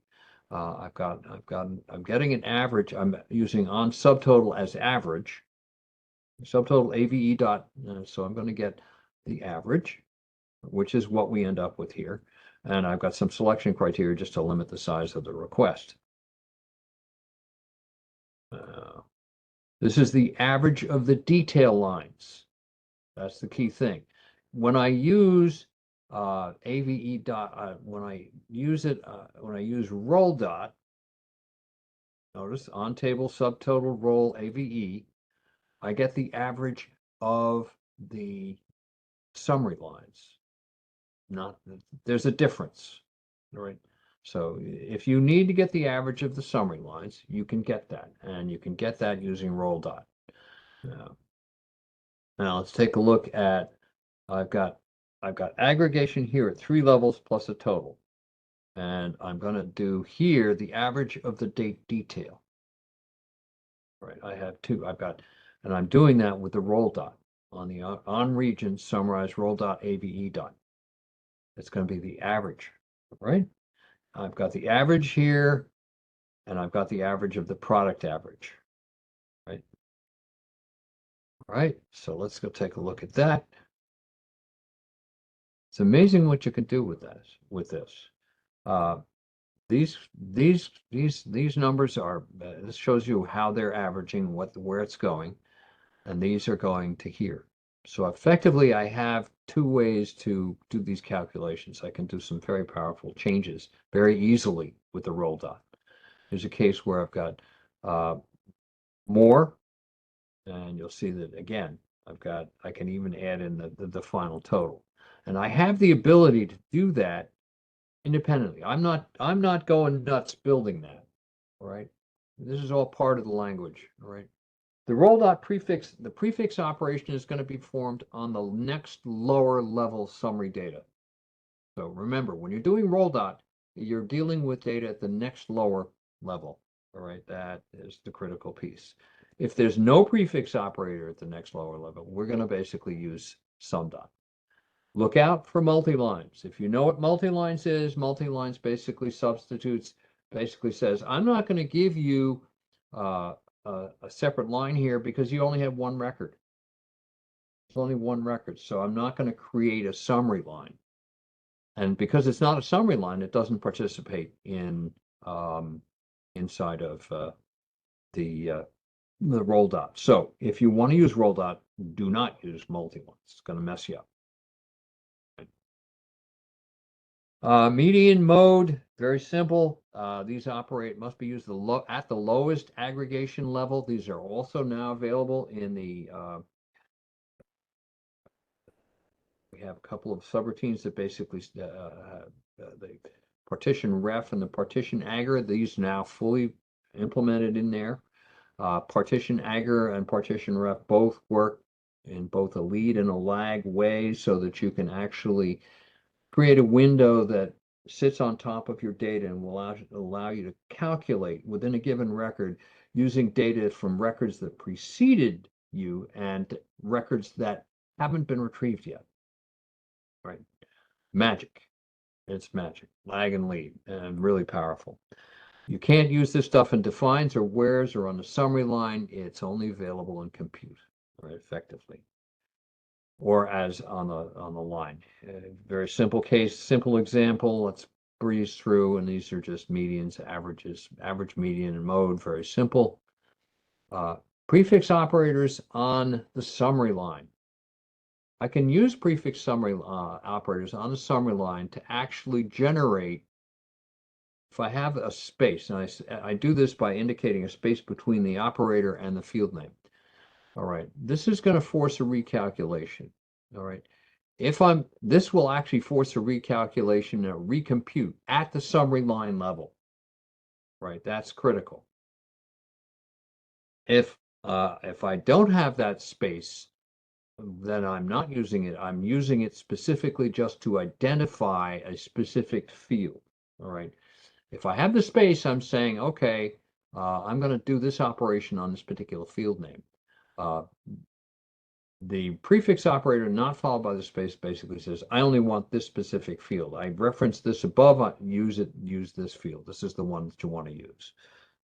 I'm getting an average. I'm using on subtotal as average. Subtotal AVE dot. So I'm going to get the average, which is what we end up with here. And I've got some selection criteria just to limit the size of the request. This is the average of the detail lines. That's the key thing. When I use AVE dot, when I use roll dot, notice on table subtotal roll AVE, I get the average of the summary lines. There's a difference, all right? So if you need to get the average of the summary lines, you can get that, and you can get that using roll dot. Now let's take a look at, I've got aggregation here at 3 levels plus a total. And I'm going to do here the average of the date detail. Right, I have 2. And I'm doing that with the roll dot on the on region summarize roll dot AVE dot. It's going to be the average, right? I've got the average here, and I've got the average of the product average, right? All right, so let's go take a look at that. It's amazing what you can do with this. These numbers are, this shows you how they're averaging, where it's going, and these are going to here. So effectively, I have two ways to do these calculations. I can do some very powerful changes very easily with the roll dot. There's a case where I've got more, and you'll see that again, I can even add in the final total. And I have the ability to do that independently. I'm not going nuts building that. All right. This is all part of the language. All right. The roll dot prefix, the prefix operation is going to be performed on the next lower level summary data. So remember, when you're doing roll dot, you're dealing with data at the next lower level. All right, that is the critical piece. If there's no prefix operator at the next lower level, we're going to basically use sum dot. Look out for multi-lines. If you know what multi-lines is, multi-lines basically says, I'm not going to give you a separate line here because you only have one record. There's only one record, so I'm not going to create a summary line. And because it's not a summary line, it doesn't participate in inside of the roll dot. So if you want to use roll dot, do not use multi-lines. It's going to mess you up. Median mode, very simple. These must be used at the lowest aggregation level. These are also now available in the we have a couple of subroutines that basically the partition ref and the partition agger. These now fully implemented in there. Partition agger and partition ref both work in both a lead and a lag way so that you can actually create a window that sits on top of your data and will allow you to calculate within a given record using data from records that preceded you and records that haven't been retrieved yet. Right? Magic. It's magic. Lag and lead, and really powerful. You can't use this stuff in defines or wheres or on the summary line. It's only available in compute, right, effectively, or as on the line. Very simple case, simple example. Let's breeze through, and these are just medians, averages, average, median, and mode. Very simple. Prefix operators on the summary line. I can use prefix summary operators on the summary line to actually generate. If I have a space, and I do this by indicating a space between the operator and the field name. All right, this is going to force a recalculation. All right, this will actually force a recalculation, a recompute at the summary line level. Right, that's critical. If I don't have that space, then I'm not using it. I'm using it specifically just to identify a specific field. All right. If I have the space, I'm saying, okay, I'm going to do this operation on this particular field name. The prefix operator not followed by the space basically says, I only want this specific field. I referenced this above, use this field. This is the one that you want to use.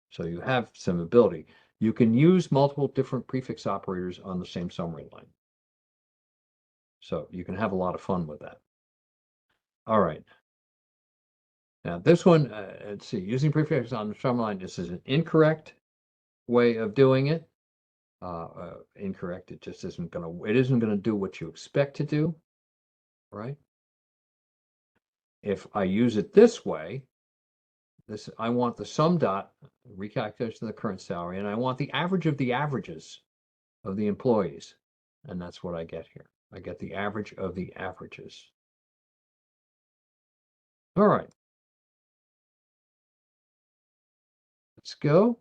So you have some ability. You can use multiple different prefix operators on the same summary line. So you can have a lot of fun with that. All right. Now this one, let's see, using prefix on the summary line, this is an incorrect way of doing it. Incorrect. It just isn't gonna do what you expect to do, right? If I use it this way, I want the sum dot recalculation of the current salary, and I want the average of the averages of the employees, and that's what I get here. I get the average of the averages. All right. Let's go.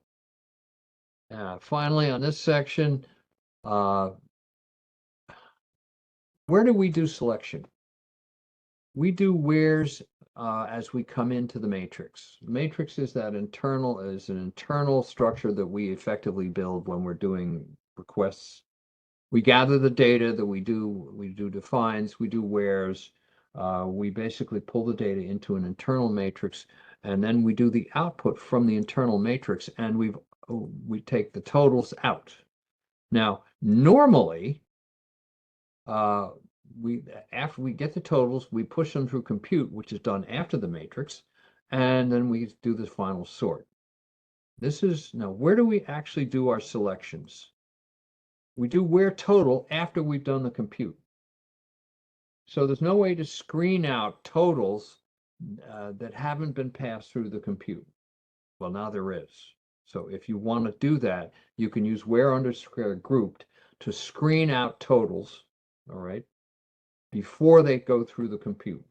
Finally, on this section, where do we do selection? We do wheres as we come into the matrix. The matrix is an internal structure that we effectively build when we're doing requests. We gather the data that we do defines, we do wheres. We basically pull the data into an internal matrix, and then we do the output from the internal matrix, and we take the totals out. Now, normally, after we get the totals, we push them through compute, which is done after the matrix, and then we do the final sort. Now, where do we actually do our selections? We do where total after we've done the compute. So there's no way to screen out totals that haven't been passed through the compute. Well, now there is. So if you want to do that, you can use where underscore grouped to screen out totals, all right, before they go through the compute.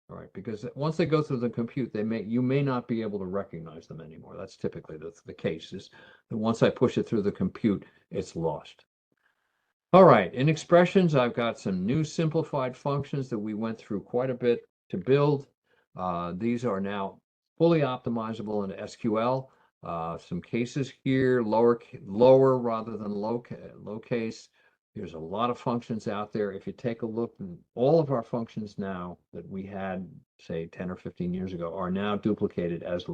All right, because once they go through the compute, you may not be able to recognize them anymore. That's typically the case, is that once I push it through the compute, it's lost. All right, in expressions, I've got some new simplified functions that we went through quite a bit to build. These are now fully optimizable in SQL. Some cases here, lower rather than low case. There's a lot of functions out there. If you take a look, all of our functions now that we had, say, 10 or 15 years ago are now duplicated as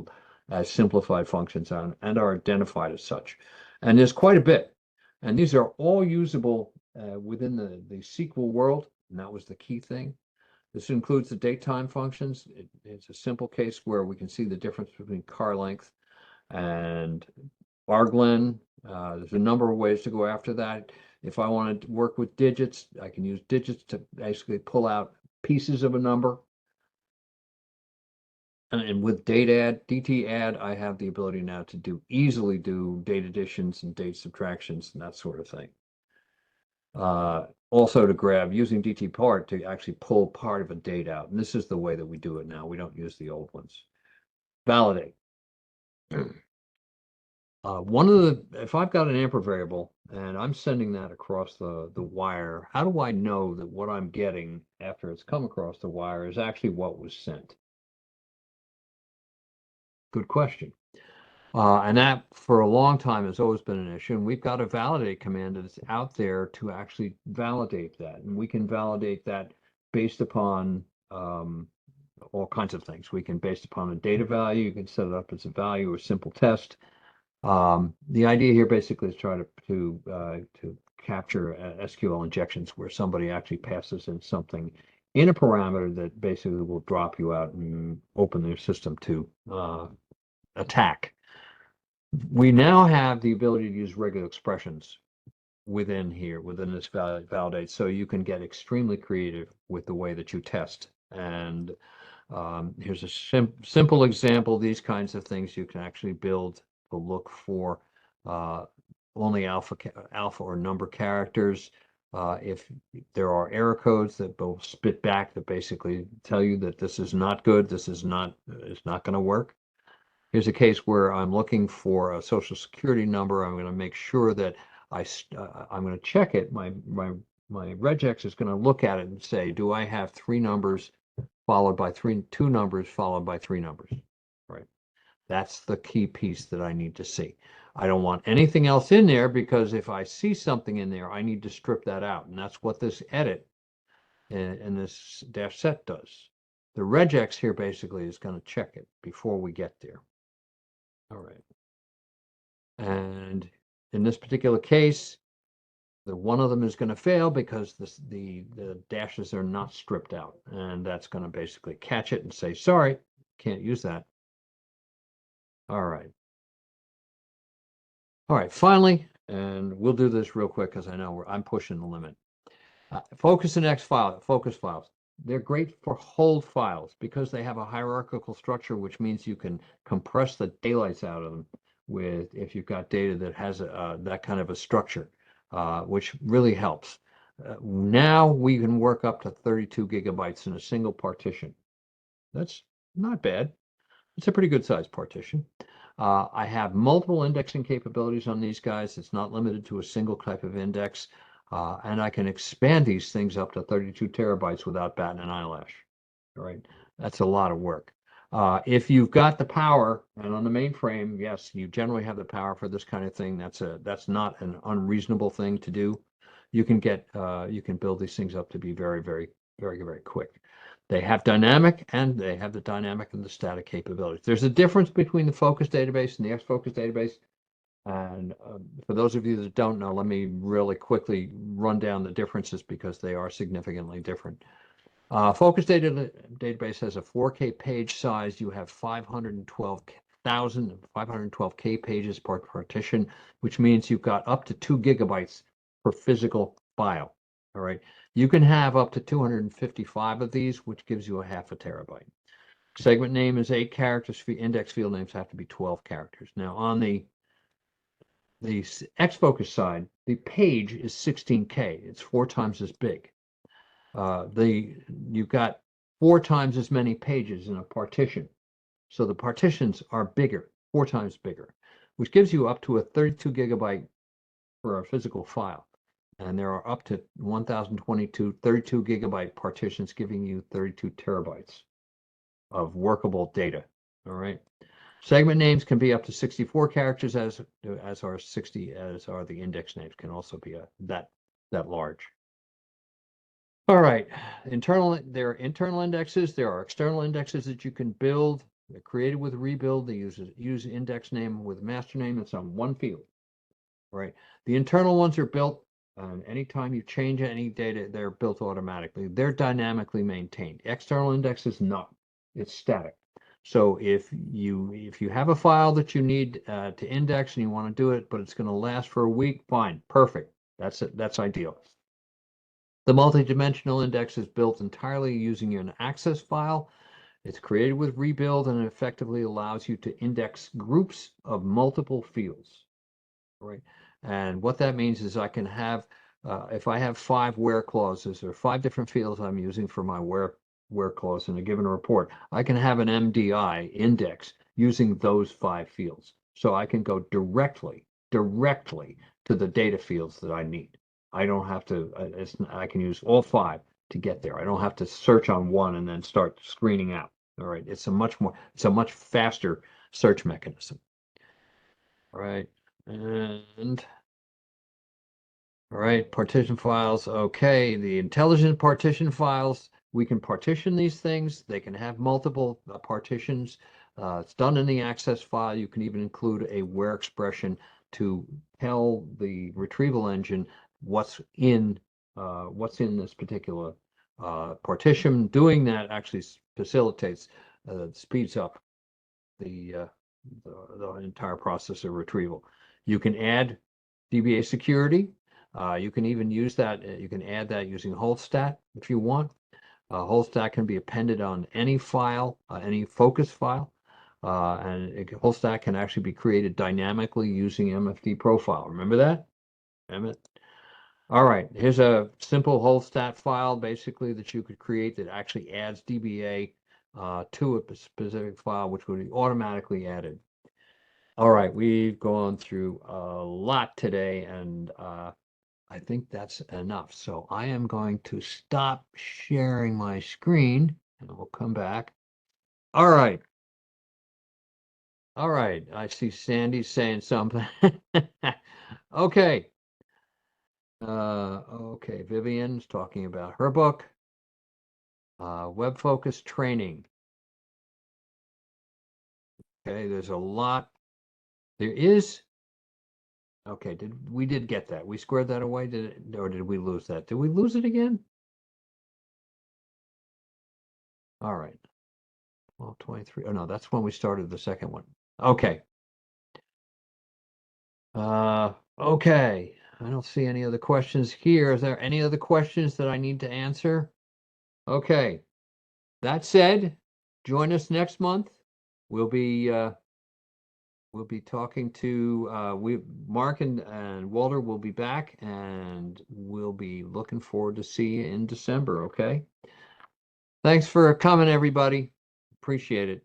simplified functions and are identified as such. And there's quite a bit. And these are all usable within the SQL world, and that was the key thing. This includes the datetime functions. It's a simple case where we can see the difference between car length and arglen. There's a number of ways to go after that. If I want to work with digits, I can use digits to basically pull out pieces of a number. And with DT add, I have the ability now to easily do date additions and date subtractions and that sort of thing. Also to grab using DT part to actually pull part of a date out. And this is the way that we do it now. We don't use the old ones. Validate. If I've got an amper variable and I'm sending that across the wire, how do I know that what I'm getting after it's come across the wire is actually what was sent? Good question. And that for a long time has always been an issue. And we've got a validate command that's out there to actually validate that. And we can validate that based upon all kinds of things. We can, based upon a data value, you can set it up as a value or simple test. The idea here basically is try to capture SQL injections where somebody actually passes in something in a parameter that basically will drop you out and open their system to attack. We now have the ability to use regular expressions within this validate, so you can get extremely creative with the way that you test. And here's a simple example. These kinds of things you can actually build to look for only alpha or number characters. If there are error codes that will spit back that basically tell you that this is not good, this is not going to work. Here's a case where I'm looking for a social security number. I'm going to make sure that I'm going to check it. My regex is going to look at it and say, do I have three numbers followed by two numbers followed by three numbers? Right. That's the key piece that I need to see. I don't want anything else in there, because if I see something in there, I need to strip that out. And that's what this edit and this dash set does. The regex here basically is going to check it before we get there. All right. And in this particular case, one of them is going to fail because the dashes are not stripped out. And that's going to basically catch it and say, sorry, can't use that. All right. All right, finally, and we'll do this real quick because I know I'm pushing the limit. Focus and focus files. They're great for hold files because they have a hierarchical structure, which means you can compress the daylights out of them if you've got data that has that kind of a structure, which really helps. Now we can work up to 32 gigabytes in a single partition. That's not bad. It's a pretty good size partition. I have multiple indexing capabilities on these guys. It's not limited to a single type of index. And I can expand these things up to 32 terabytes without batting an eyelash. All right, that's a lot of work. If you've got the power, and on the mainframe, yes, you generally have the power for this kind of thing. That's not an unreasonable thing to do. You can build these things up to be very, very, very, very quick. They have dynamic, and they have the dynamic and the static capabilities. There's a difference between the focus database and the XFocus database. And for those of you that don't know, let me really quickly run down the differences because they are significantly different. Focus database has a 4K page size. You have 512K pages per partition, which means you've got up to 2 gigabytes per physical file. All right. You can have up to 255 of these, which gives you a half a terabyte. Segment name is 8 characters. Index field names have to be 12 characters. Now on the WebFOCUS side, the page is 16K. It's 4 times as big. You've got 4 times as many pages in a partition. So the partitions are bigger, 4 times bigger, which gives you up to a 32 gigabyte for a physical file. And there are up to 1022 32 gigabyte partitions, giving you 32 terabytes of workable data. All right. Segment names can be up to 64 characters, as are the index names, can also be that large. All right. There are internal indexes. There are external indexes that you can build. They're created with rebuild. They use index name with master name. It's on one field. Right. The internal ones are built. Anytime you change any data, they're built automatically. They're dynamically maintained. External index is not. It's static. So if you have a file that you need to index and you want to do it, but it's going to last for a week, fine, perfect. That's it. That's ideal. The multidimensional index is built entirely using an access file. It's created with rebuild and it effectively allows you to index groups of multiple fields. Right. And what that means is I can have, if I have 5 where clauses or 5 different fields I'm using for my where clause in a given report, I can have an MDI index using those 5 fields. So I can go directly to the data fields that I need. I don't have to, I can use all 5 to get there. I don't have to search on one and then start screening out. All right. It's a much faster search mechanism. All right. And all right, partition files. Okay, the intelligent partition files, we can partition these things. They can have multiple partitions. It's done in the access file. You can even include a where expression to tell the retrieval engine what's in this particular partition. Doing that actually facilitates, speeds up the entire process of retrieval. You can add DBA security. You can even use that. You can add that using holdstat if you want. Holdstat can be appended on any file, any focus file, and holdstat can actually be created dynamically using MFD profile. Remember that? Emmett? All right, here's a simple holdstat file basically that you could create that actually adds DBA to a specific file, which would be automatically added. All right, we've gone through a lot today, and I think that's enough. So I am going to stop sharing my screen, and we'll come back. All right. All right, I see Sandy saying something. Okay. Okay, Vivian's talking about her book, WebFOCUS training. Okay, there's a lot. There is. Okay, we did get that. We squared that away, or did we lose that? Did we lose it again? All right. 12:23. Oh no, that's when we started the second one. Okay. Okay. I don't see any other questions here. Is there any other questions that I need to answer? Okay. That said, join us next month. We'll be talking to Mark and Walter will be back, and we'll be looking forward to see you in December. Okay. Thanks for coming, everybody. Appreciate it.